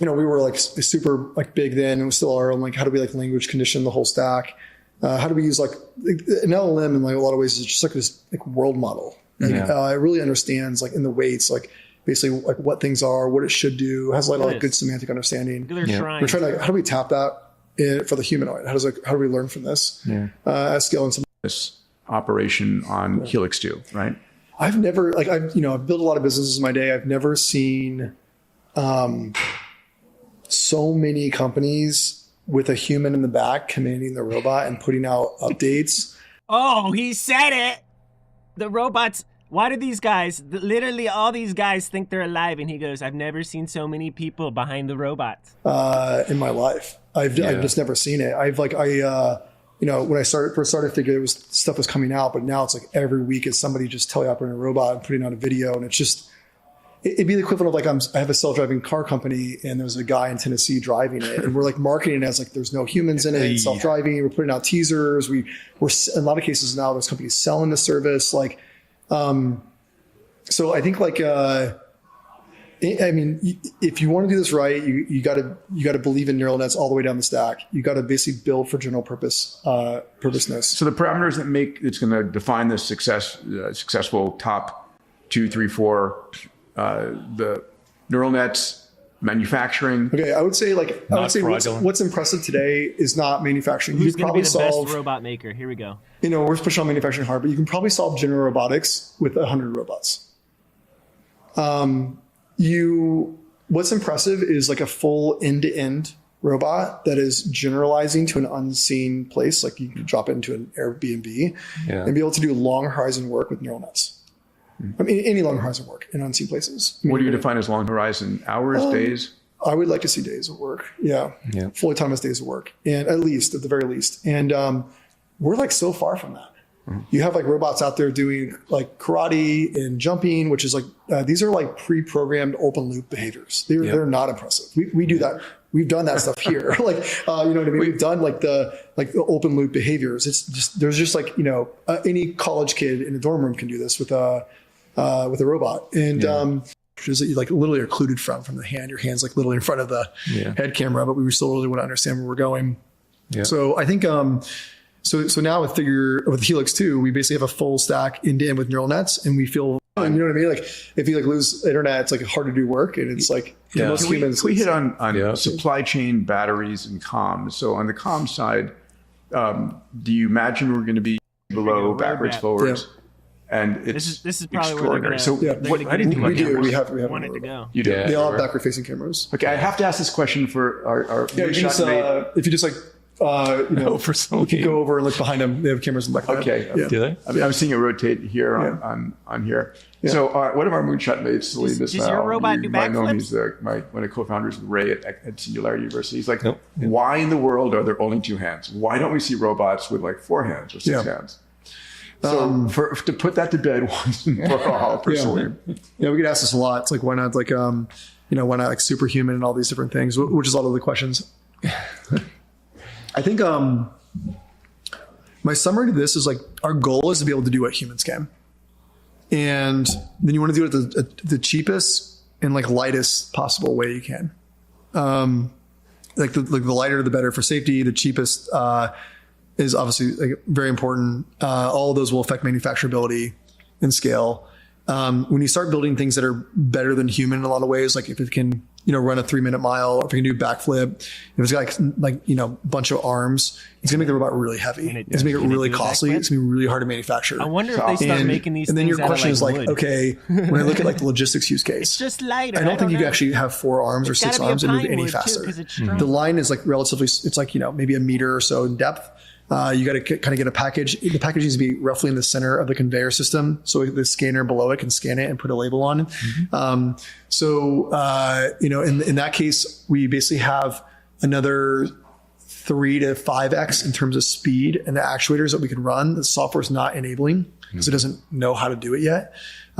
And we were like super like big then, and we still are. On like, how do we like language condition the whole stack? How do we use like an LLM in like a lot of ways is just like this like world model. It really understands like in the weights, like basically like what things are, what it should do. It has like a lot of good semantic understanding. We're trying to how do we tap that for the humanoid? How do we learn from this at scale? And some this operation on Helix 2, right? I've never I've built a lot of businesses in my day. I've never seen so many companies with a human in the back commanding the robot and putting out updates. Oh, he said it. The robots. Why do these guys, literally all these guys, think they're alive? And he goes, I've never seen so many people behind the robots. In my life, I've just never seen it. When I first started, I figured stuff was coming out, but now it's like every week is somebody just teleoperating a robot and putting out a video, and it's just, it'd be the equivalent of I have a self-driving car company, and there's a guy in Tennessee driving it, and we're like marketing it as like there's no humans in it, it's self-driving. We're putting out teasers. We're in a lot of cases now there's companies selling the service. So I think if you want to do this right, you got to believe in neural nets all the way down the stack. You got to basically build for general purposeness. So the parameters it's going to define the successful top 2, 3, 4, the neural nets, manufacturing. Okay, I would say what's impressive today is not manufacturing. Who's going to be the best robot maker? Here we go. We're pushing on manufacturing hard, but you can probably solve general robotics with 100 robots. What's impressive is like a full end-to-end robot that is generalizing to an unseen place. Like you can drop it into an Airbnb and be able to do long horizon work with neural nets. I mean, any long horizon work in unseen places. What do you define as long horizon? Hours, days? I would like to see days of work. Yeah. Fully autonomous days of work. And at the very least. And we're like so far from that. You have like robots out there doing like karate and jumping, which is like, these are like pre-programmed open loop behaviors. They're not impressive. We do that. We've done that stuff here. You know what I mean? We've done like the open loop behaviors. It's just, there's just like, any college kid in a dorm room can do this with a robot. And, which is like literally occluded from the hand. Your hand's like literally in front of the head camera, but we still really want to understand where we're going. So I think, So now with Helix 2, we basically have a full stack end-to-end with neural nets, and we feel, you know what I mean? Like if you lose internet, it's like hard to do work, and it's like most humans. Can we hit on supply chain, batteries, and comms? So on the comms side, do you imagine we're going to be below, backwards, forwards? And this is probably where they're going to. I didn't think we do. We have want it to go. You do. They all have backward-facing cameras. Okay, I have to ask this question for our if you just we can go over and look behind them. They have cameras in the back. Okay. Do they? I'm seeing it rotate here on here. Yeah. So one of our moonshot mates, Lee Does your robot do might know backflips? he's one of the co-founders of Ray at Singularity University. He's like, why in the world are there only 2 hands? Why don't we see robots with like 4 hands or 6 hands? So to put that to bed once and for all, personally. Yeah, we get asked this a lot. It's like, why not why not like superhuman and all these different things, which is all of the questions. I think my summary to this is like our goal is to be able to do what humans can. And then you want to do it the cheapest and like lightest possible way you can. The lighter, the better for safety. The cheapest is obviously like very important. All of those will affect manufacturability and scale. When you start building things that are better than human in a lot of ways, like if it can, run a 3-minute mile, if it can do backflip, if it's got a bunch of arms, it's gonna make the robot really heavy. It's gonna make it really costly. It's gonna be really hard to manufacture. I wonder if they start making these. And then things your question is like, wood. okay, when I look at like the logistics use case, It's just lighter. I don't think you can know. actually have 4 arms or 6 arms and move any faster. The line is like relatively, it's like, maybe a meter or so in depth. You got to kind of get a package. The package needs to be roughly in the center of the conveyor system, so the scanner below it can scan it and put a label on it. In that case, we basically have another 3 to 5x in terms of speed and the actuators that we can run. The software is not enabling because it doesn't know how to do it yet.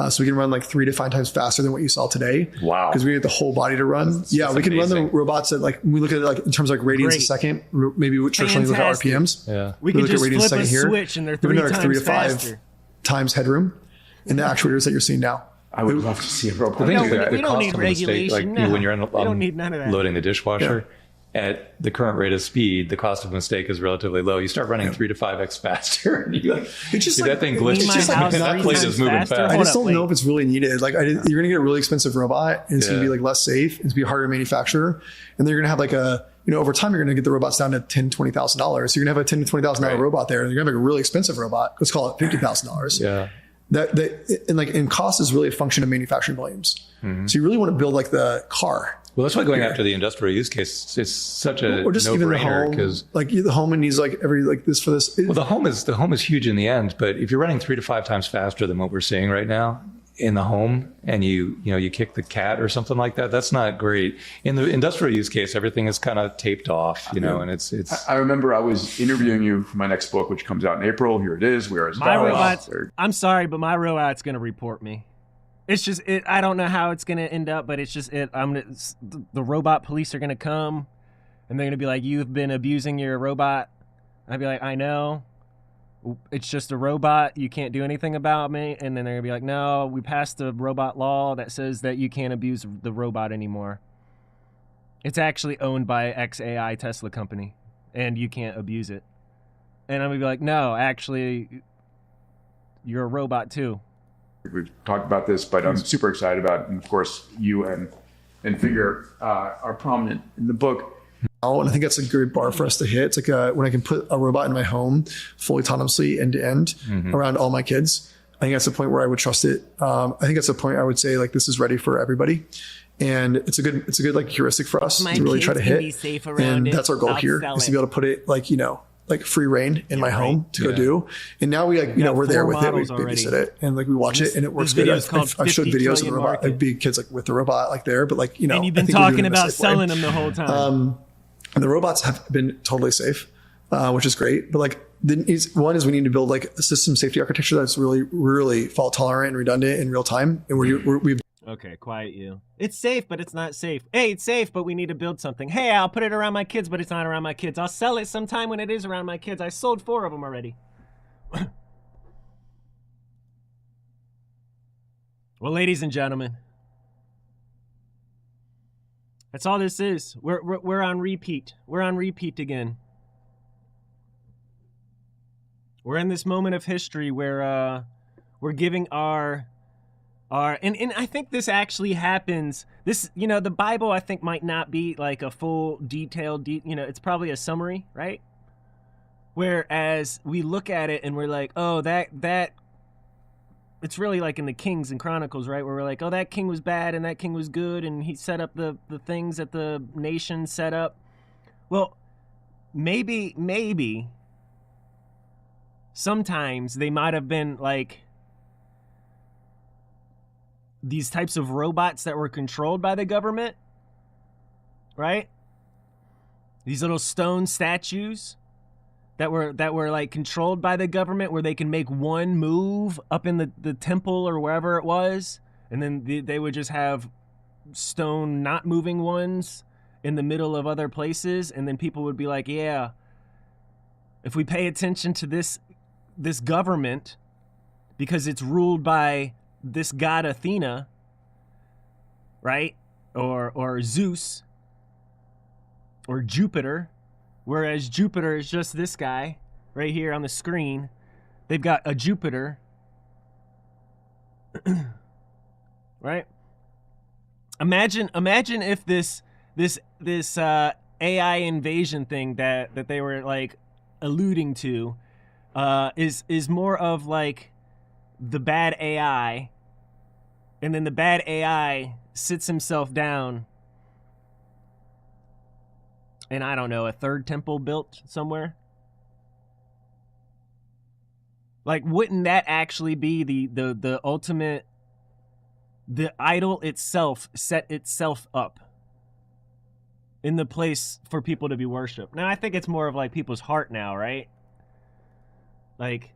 So we can run like 3 to 5 times faster than what you saw today. Wow. Because we have the whole body to run. We can amazing. run the robots at like, when we look at it like in terms of like radians a second, maybe we traditionally look at RPMs. Yeah. We could look at just radians a flip second a here. switch and they're We 3 have times 3 to 5 faster. times headroom in the actuators that you're seeing now. I would love to see a robot The thing do is that. we don't need regulation. when you're don't need none of that. loading the dishwasher, at the current rate of speed, the cost of mistake is relatively low. You start running 3 to 5x faster, and you it's just that thing glitches. It's just like that plate is moving faster. fast. I just don't Wait. know if it's really needed. Like you're going to get a really expensive robot and it's going to be like less safe. It's going to be harder to manufacture. And then you're going to have like over time, you're going to get the robots down to $10,000, $20,000. You're going to have a $10,000 to $20,000 robot there, and you're going to have a really expensive robot. Let's call it $50,000. Yeah. And cost is really a function of manufacturing volumes. Mm-hmm. So you really want to build like the car. Well, that's why going after the industrial use case is such a or just even the no-brainer home, because like the home needs like every like this for this. Well, the home is huge in the end, but if you're running 3 to 5 times faster than what we're seeing right now in the home, and you kick the cat or something like that, that's not great. In the industrial use case, everything is kind of taped off, and it's. I remember I was interviewing you for my next book, which comes out in April. Here it is. We are as my robot's. I'm sorry, but my robot's gonna report me. It's just it. I don't know how it's gonna end up, but it's just it. The robot police are gonna come, and they're gonna be like, "You've been abusing your robot." I'd be like, "I know. It's just a robot. You can't do anything about me." And then they're gonna be like, "No, we passed a robot law that says that you can't abuse the robot anymore. It's actually owned by XAI Tesla company, and you can't abuse it." And I'm gonna be like, "No, actually, you're a robot too." We've talked about this, but I'm super excited about it. And of course, you and Figure are prominent in the book. And I think that's a good bar for us to hit. It's like when I can put a robot in my home fully autonomously end to end around all my kids. I think that's the point where I would trust it. I think that's the point I would say like this is ready for everybody, and it's a good like heuristic for us to really try to hit. And that's our goal here is to be able to put it like free reign in my home to go do. And now we we're there with it. We babysit it and like we watch it and it works good. I've showed videos of the robot. I'd be kids like with the robot like there, but like And you've been talking about selling them the whole time. And the robots have been totally safe, which is great. But like one is we need to build like a system safety architecture that's really, really fault tolerant and redundant in real time. And we've Okay, quiet you. It's safe, but it's not safe. Hey, it's safe, but we need to build something. Hey, I'll put it around my kids, but it's not around my kids. I'll sell it sometime when it is around my kids. I sold 4 of them already. Well, ladies and gentlemen, that's all this is. We're on repeat. We're on repeat again. We're in this moment of history where we're giving our and I think this actually happens. This, the Bible I think might not be like a full detailed, it's probably a summary, right? Whereas we look at it and we're like, oh, that it's really like in the Kings and Chronicles, right? Where we're like, oh, that king was bad and that king was good and he set up the things that the nation set up. Well, maybe sometimes they might have been like these types of robots that were controlled by the government, right? These little stone statues that were like controlled by the government, where they can make one move up in the temple or wherever it was, and then they would just have stone not moving ones in the middle of other places, and then people would be like, yeah, if we pay attention to this government because it's ruled by this god Athena, right? Or Zeus or Jupiter, whereas Jupiter is just this guy right here on the screen. They've got a Jupiter, right? Imagine if this AI invasion thing that they were like alluding to is more of like the bad AI, and then the bad AI sits himself down and I don't know, a third temple built somewhere. Like, wouldn't that actually be the ultimate, the idol itself set itself up in the place for people to be worshipped? Now I think it's more of like people's heart now, right? Like,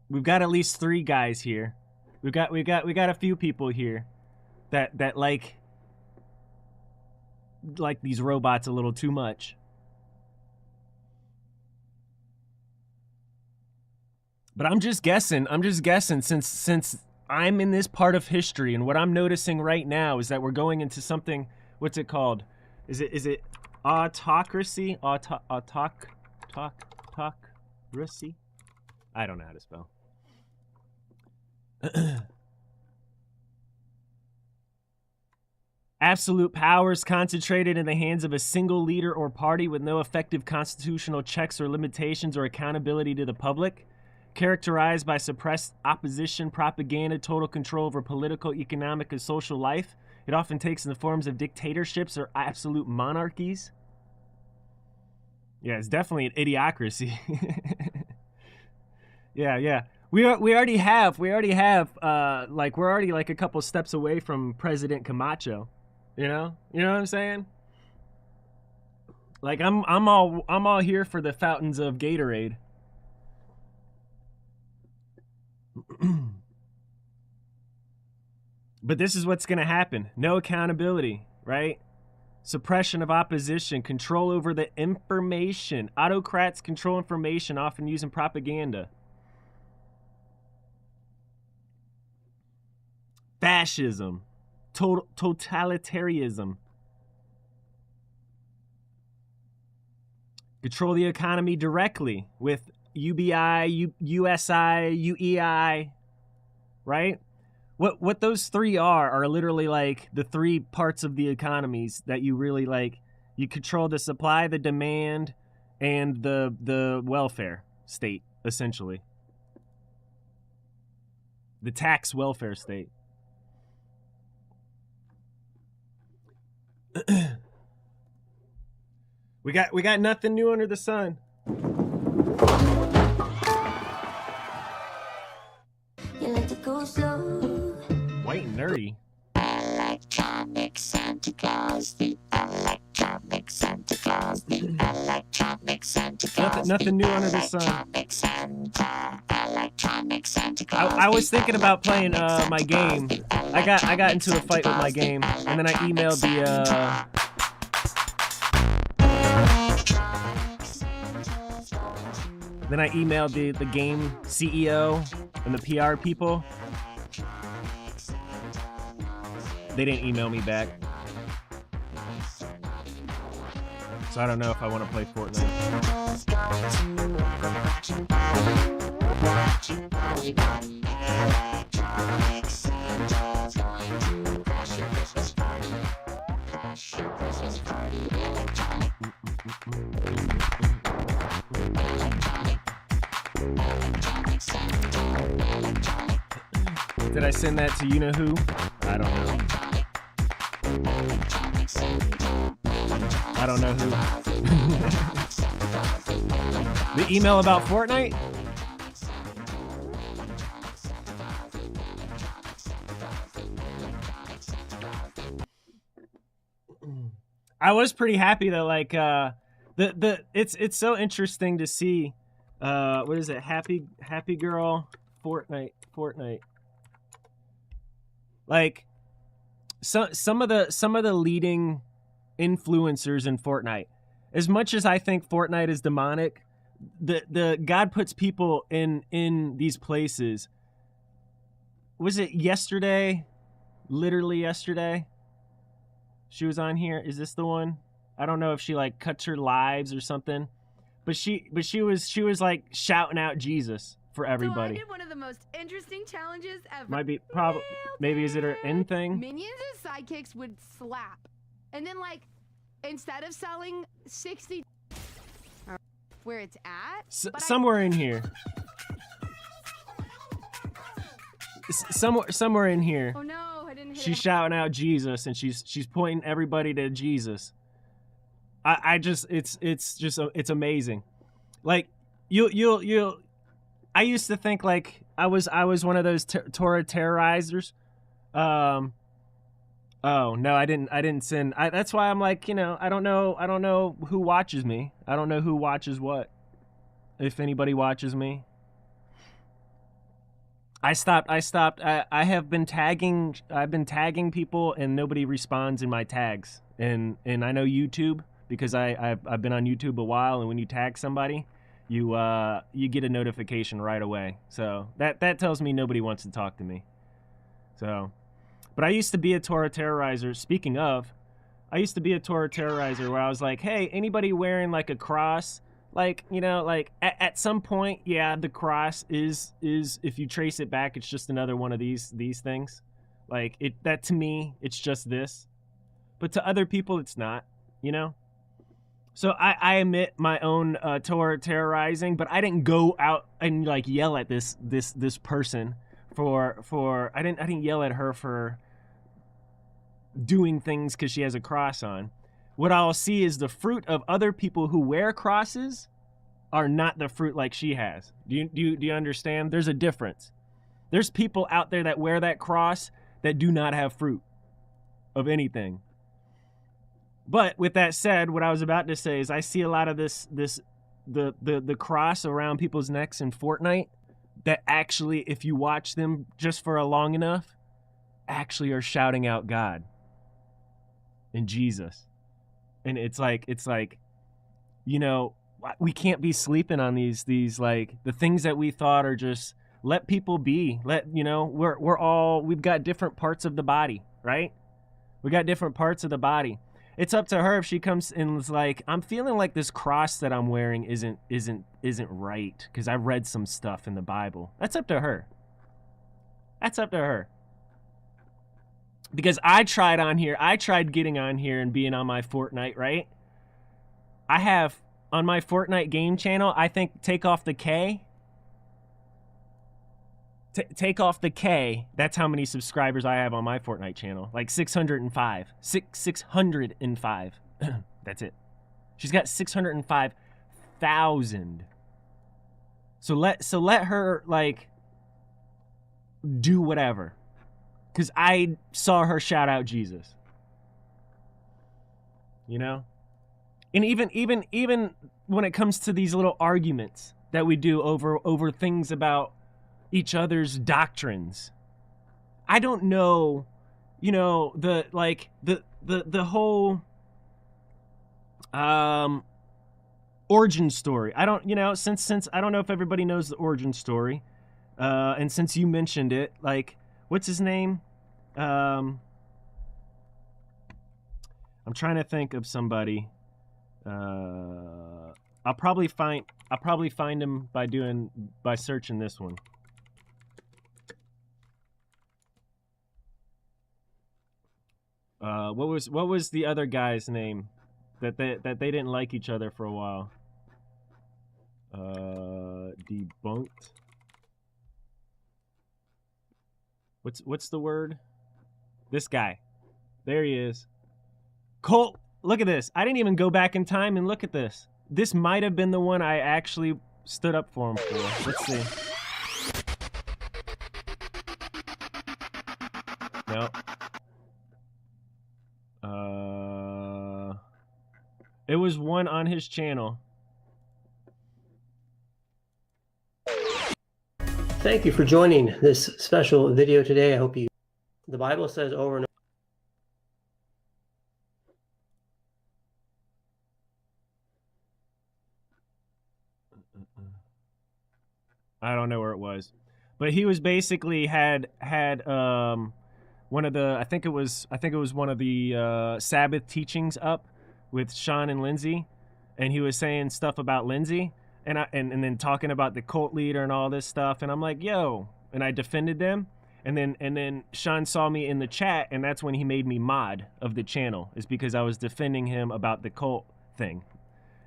we've got at least 3 guys here. We got a few people here that like these robots a little too much. But I'm just guessing since I'm in this part of history, and what I'm noticing right now is that we're going into something, what's it called? Is it autocracy? Autocracy? I don't know how to spell. Absolute powers concentrated in the hands of a single leader or party with no effective constitutional checks or limitations or accountability to the public. Characterized by suppressed opposition, propaganda, total control over political, economic, and social life. It often takes in the forms of dictatorships or absolute monarchies. Yeah, it's definitely an idiocracy. Yeah. We already have we're already like a couple steps away from President Camacho. You know what I'm saying? Like I'm all here for the fountains of Gatorade. But this is what's going to happen. No accountability, right? Suppression of opposition, control over the information. Autocrats control information, often using propaganda. Fascism, totalitarianism. Control the economy directly with UBI, USI, UEI, right? What those three are literally like the three parts of the economies that you really like. You control the supply, the demand, and the welfare state, essentially. The tax welfare state. We got nothing new under the sun. You like to go slow. White and nerdy. Electronic Santa Claus, the electronic Santa Claus, the electronic Santa Claus. Nothing new under the sun. Electronic Santa Claus. I was thinking about playing my game. I got into a fight with my game, and then I emailed the game CEO and the PR people. They didn't email me back. So I don't know if I want to play Fortnite. Did I send that to you know who? I don't know. I don't know who. The email about Fortnite? I was pretty happy though, like it's so interesting to see what is it? Happy Girl Fortnite. Like some of the leading influencers in Fortnite. As much as I think Fortnite is demonic, the God puts people in these places. Was it yesterday? Literally yesterday? She was on here. Is this the one? I don't know if she like cuts her lives or something. But she was like shouting out Jesus for everybody. So I did one of the most interesting challenges ever. Might be maybe is it her end thing? Minions as sidekicks would slap. And then like instead of selling 60 where it's at, somewhere in here. Somewhere in here. Oh no, I didn't hit She's it. shouting out Jesus and she's pointing everybody to Jesus. It's amazing. Like you'll I used to think like I was one of those Torah terrorizers. Oh no, I didn't send. That's why I'm like, I don't know who watches me. I don't know who watches what. If anybody watches me. I stopped. I have been tagging. I've been tagging people, and nobody responds in my tags. And I know YouTube because I've been on YouTube a while. And when you tag somebody, you get a notification right away. So that tells me nobody wants to talk to me. So, but I used to be a Torah terrorizer. Speaking of, I used to be a Torah terrorizer where I was like, hey, anybody wearing like a cross? Like, like at some point, yeah, the cross is if you trace it back, it's just another one of these things. Like that to me, it's just this. but to other people it's not, you know? So I admit my own terrorizing, but I didn't go out and like yell at this person for I didn't yell at her for doing things because she has a cross on. What I'll see is the fruit of other people who wear crosses are not the fruit like she has. Do you understand? There's a difference. There's people out there that wear that cross that do not have fruit of anything. But with that said, what I was about to say is I see a lot of the cross around people's necks in Fortnite that actually, if you watch them just for a long enough, actually are shouting out God and Jesus. And it's like, you know, we can't be sleeping on these like the things that we thought are just let people be. You know, we've got different parts of the body, right? We got different parts of the body. It's up to her if she comes and is like, I'm feeling like this cross that I'm wearing isn't right because I read some stuff in the Bible. That's up to her. That's up to her. Because I tried getting on here and being on my Fortnite, right? I have on my Fortnite game channel, I think take off the K. Take off the K. That's how many subscribers I have on my Fortnite channel. Like 605. 605. That's it. She's got 605,000. So let her like do whatever. Cause I saw her shout out Jesus. You know? And even when it comes to these little arguments that we do over things about each other's doctrines, I don't know, you know, the whole origin story. I don't, you know, since I don't know if everybody knows the origin story, and since you mentioned it, like, what's his name? I'm trying to think of somebody. I'll probably find him by searching this one. What was the other guy's name that they didn't like each other for a while? Debunked. What's the word? This guy. There he is. Colt, look at this. I didn't even go back in time and look at this. This might have been the one I actually stood up for him for. Let's see. No. It was one on his channel. Thank you for joining this special video today. I hope you. The Bible says over and over. I don't know where it was, but he was basically had one of the I think it was one of the Sabbath teachings up with Sean and Lindsay, and he was saying stuff about Lindsay and then talking about the cult leader and all this stuff, and I'm like, yo, and I defended them, and then Sean saw me in the chat, and that's when he made me mod of the channel, is because I was defending him about the cult thing,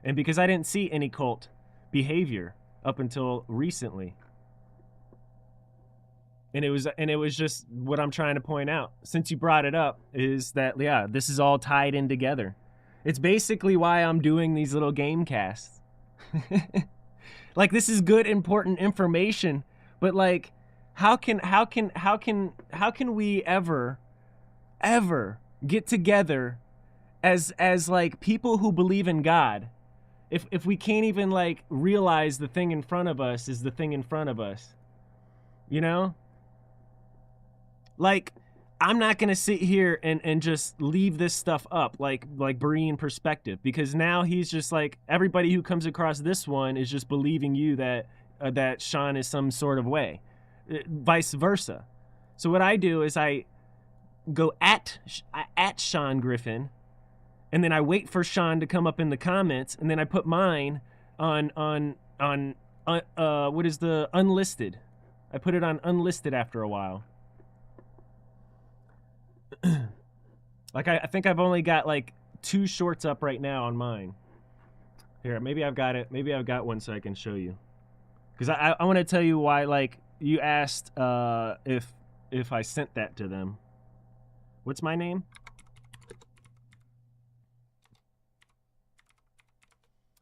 and because I didn't see any cult behavior up until recently. And it was just what I'm trying to point out, since you brought it up, is that, yeah, this is all tied in together. It's basically why I'm doing these little game casts. Like, this is good, important information, but like, how can we ever get together as like people who believe in God if we can't even like realize the thing in front of us is the thing in front of us, you know? Like, I'm not gonna sit here and just leave this stuff up like Berean perspective, because now he's just like, everybody who comes across this one is just believing you that Sean is some sort of way, vice versa. So what I do is I go at Sean Griffin, and then I wait for Sean to come up in the comments, and then I put mine on what is the unlisted. I put it on unlisted after a while. Like I think I've only got like 2 shorts up right now on mine. Here, maybe I've got it. Maybe I've got one so I can show you. Because I want to tell you why. Like you asked if I sent that to them. What's my name?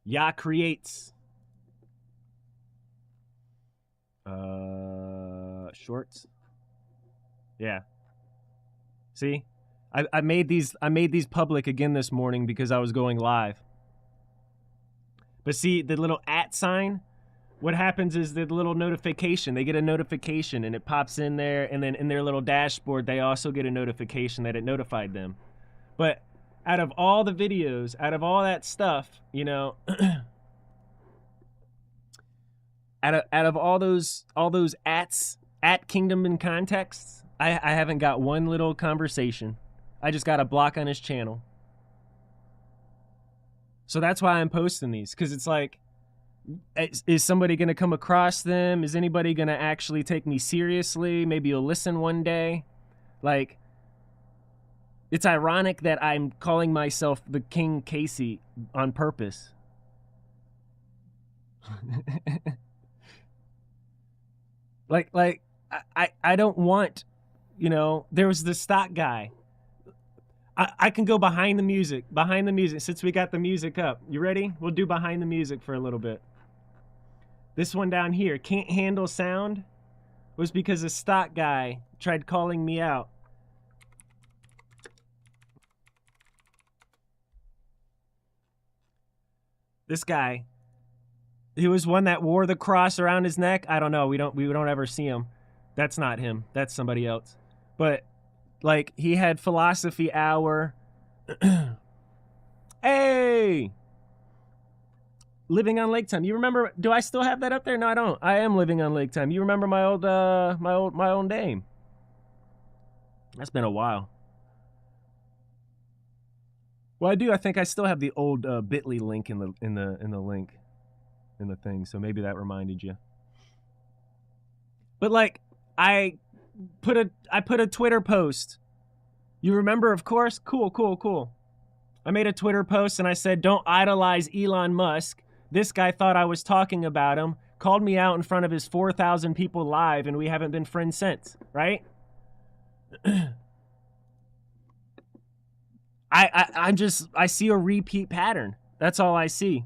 Ya Creates. Shorts. Yeah. See, I made these public again this morning because I was going live. But see the little @ sign. What happens is the little notification. They get a notification and it pops in there, and then in their little dashboard they also get a notification that it notified them. But out of all the videos, out of all that stuff, you know, out of all those @ Kingdom in Context, I haven't got one little conversation. I just got a block on his channel. So that's why I'm posting these, because it's like, is somebody going to come across them? Is anybody going to actually take me seriously? Maybe you'll listen one day. Like, it's ironic that I'm calling myself the King Casey on purpose. like I don't want, you know, there was the stock guy. I can go behind the music, since we got the music up. You ready? We'll do behind the music for a little bit. This one down here, can't handle sound, was because a stock guy tried calling me out. This guy, he was one that wore the cross around his neck. I don't know. We don't ever see him. That's not him. That's somebody else. But like, he had philosophy hour. Hey, living on Lake Time. You remember? Do I still have that up there? No, I don't. I am living on Lake Time. You remember my old name? That's been a while. Well, I do. I think I still have the old Bitly link in the link in the thing. So maybe that reminded you. But like, I put a Twitter post. You remember, of course? Cool. I made a Twitter post and I said, don't idolize Elon Musk. This guy thought I was talking about him, called me out in front of his 4,000 people live, and we haven't been friends since, right? I see a repeat pattern. That's all I see.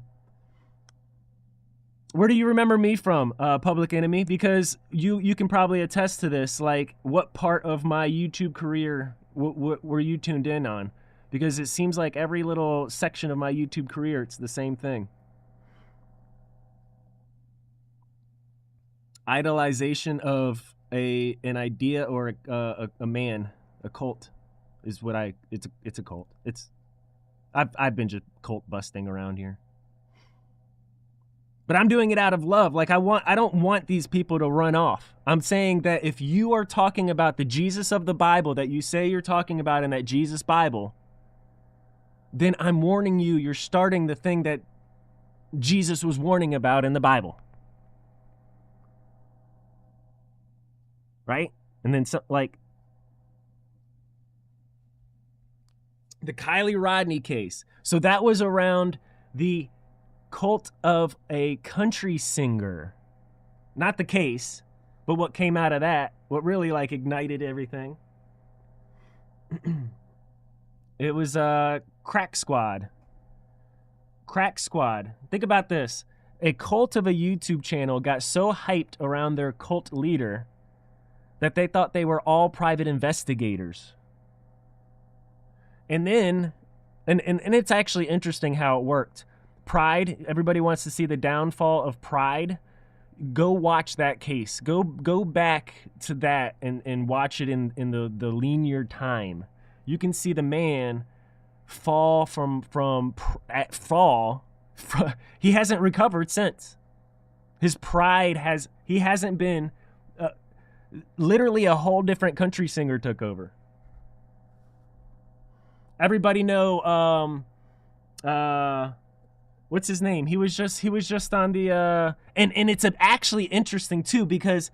Where do you remember me from, Public Enemy? Because you can probably attest to this. Like, what part of my YouTube career were you tuned in on? Because it seems like every little section of my YouTube career, it's the same thing. Idolization of an idea or a man, a cult, is what it's a cult. I've been just cult busting around here. But I'm doing it out of love. Like, I don't want these people to run off. I'm saying that if you are talking about the Jesus of the Bible that you say you're talking about in that Jesus Bible, then I'm warning you, you're starting the thing that Jesus was warning about in the Bible. Right? And then like the Kylie Rodney case. So that was around the cult of a country singer. Not the case, but what came out of that, what really like ignited everything. It was Crack Squad. Crack Squad. Think about this. A cult of a YouTube channel got so hyped around their cult leader that they thought they were all private investigators. And then, and it's actually interesting how it worked. Pride, everybody wants to see the downfall of Pride. Go watch that case. Go back to that and watch it in the linear time. You can see the man fall he hasn't recovered since. His pride he hasn't been, literally a whole different country singer took over. Everybody know, what's his name? He was just on the, and it's actually interesting too, because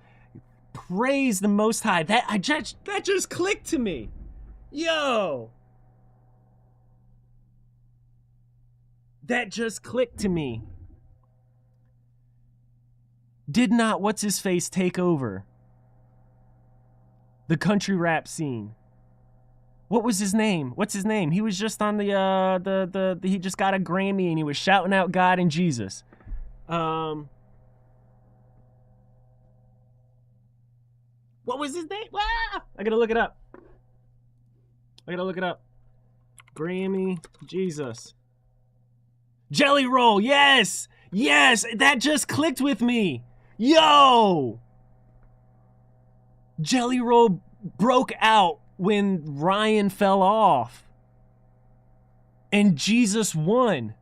praise the Most High. That just clicked to me. Yo, That just clicked to me. Did not what's-his-face take over the country rap scene? What was his name? What's his name? He was just on the he just got a Grammy and he was shouting out God and Jesus. What was his name? Ah! I gotta look it up. Grammy, Jesus. Jelly Roll, yes! Yes! That just clicked with me! Yo! Jelly Roll broke out when Ryan fell off. And Jesus won.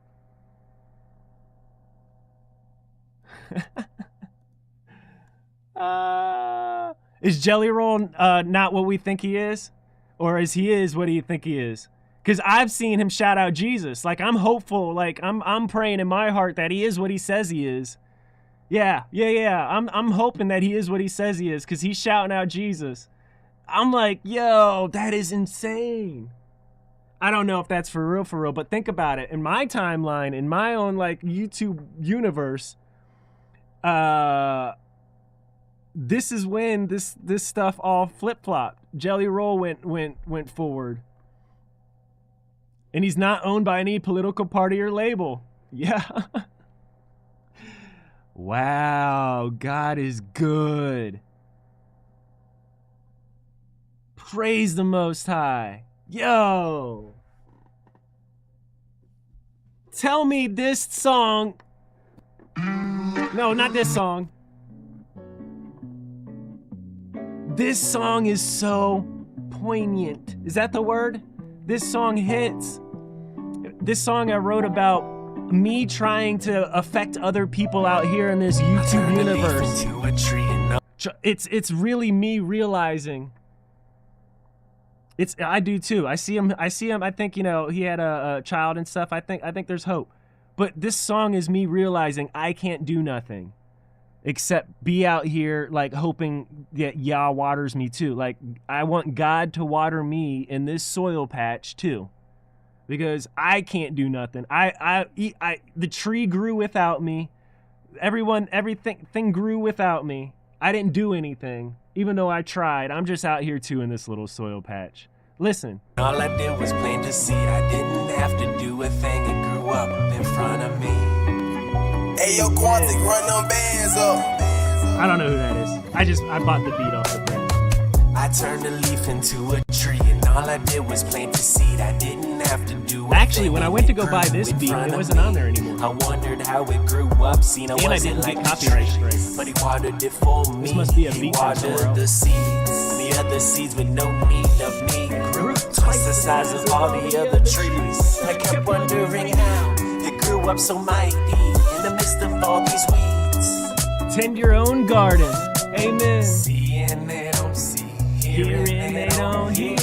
Is Jelly Roll not what we think he is? Or is he what do you think he is? Because I've seen him shout out Jesus. Like, I'm hopeful. Like, I'm praying in my heart that he is what he says he is. Yeah. I'm hoping that he is what he says he is, because he's shouting out Jesus. I'm like, yo, that is insane. I don't know if that's for real, but think about it. In my timeline, in my own, like, YouTube universe, this is when this stuff all flip-flopped. Jelly Roll went forward. And he's not owned by any political party or label. Yeah. Wow, God is good. Praise the Most High. Yo. Tell me this song. No, not this song. This song is so poignant. Is that the word? This song hits. This song I wrote about me trying to affect other people out here in this YouTube universe. It's really me realizing. I do too. I see him. I think, he had a child and stuff. I think there's hope. But this song is me realizing I can't do nothing except be out here, like, hoping that Yah waters me too. Like, I want God to water me in this soil patch too, because I can't do nothing. The tree grew without me. Everything grew without me. I didn't do anything, even though I tried. I'm just out here too in this little soil patch. Listen. All I did was plant a seed. I didn't have to do a thing. It grew up in front of me. Hey, yo, Quantic, run them bands up. I don't know who that is. I bought the beat off the thing. I turned a leaf into a tree, and all I did was plant a seed. I didn't have to do a Actually, thing. when I went to go buy this beat, it wasn't on there anymore. I wondered how it grew up. Seen And I didn't get copyright strike. But he watered it for me. This must be a He beat from somewhere watered the else. seeds. And the other seeds with no need of me grew twice the size of all the other trees. I kept wondering how it grew up so mighty in the midst of all these weeds. Tend your own garden. Amen. Seeing they don't see, Hearing they don't hear.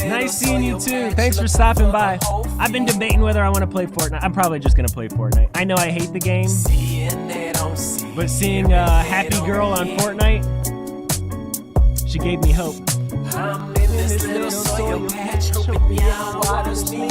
Nice seeing you too. Thanks for stopping by. I've been debating whether I want to play Fortnite. I'm probably just gonna play Fortnite. I know I hate the game, but seeing Happy Girl on Fortnite, she gave me hope. I'm in this little soil patch, hoping Yah waters me.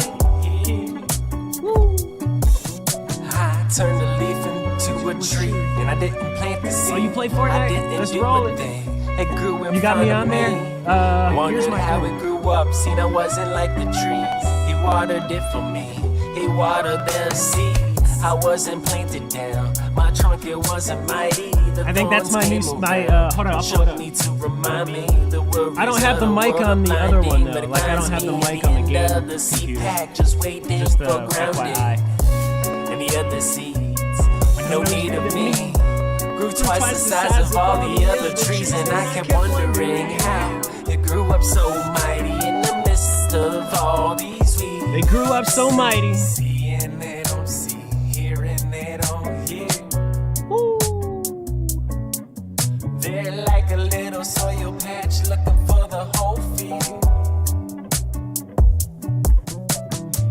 I turned a leaf into a tree, and I didn't plant the seed. Oh, you play Fortnite? Let's roll it. It grew in You got me on there? Here's Wondered my how phone. it grew up, seen I wasn't like the trees. He watered it for me, he watered the seeds. I wasn't planted down, my trunk it wasn't mighty. I think that's my new, hold on, I'll pull it up. I don't have the mic on the other one though, like I don't have the mic on the game computer. Just FYI. And the other seeds, with no need of me, grew twice the size of all the other trees. And I kept wondering how it grew up so mighty in the midst of all these weeds. They grew up so mighty. Seeing they don't see, hearing they don't hear. Ooh. They're like a little soil patch looking for the whole field.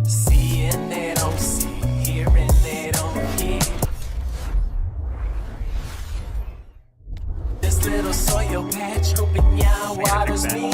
Seeing they don't see, hearing they don't hear. This little soil patch hoping Yah waters me.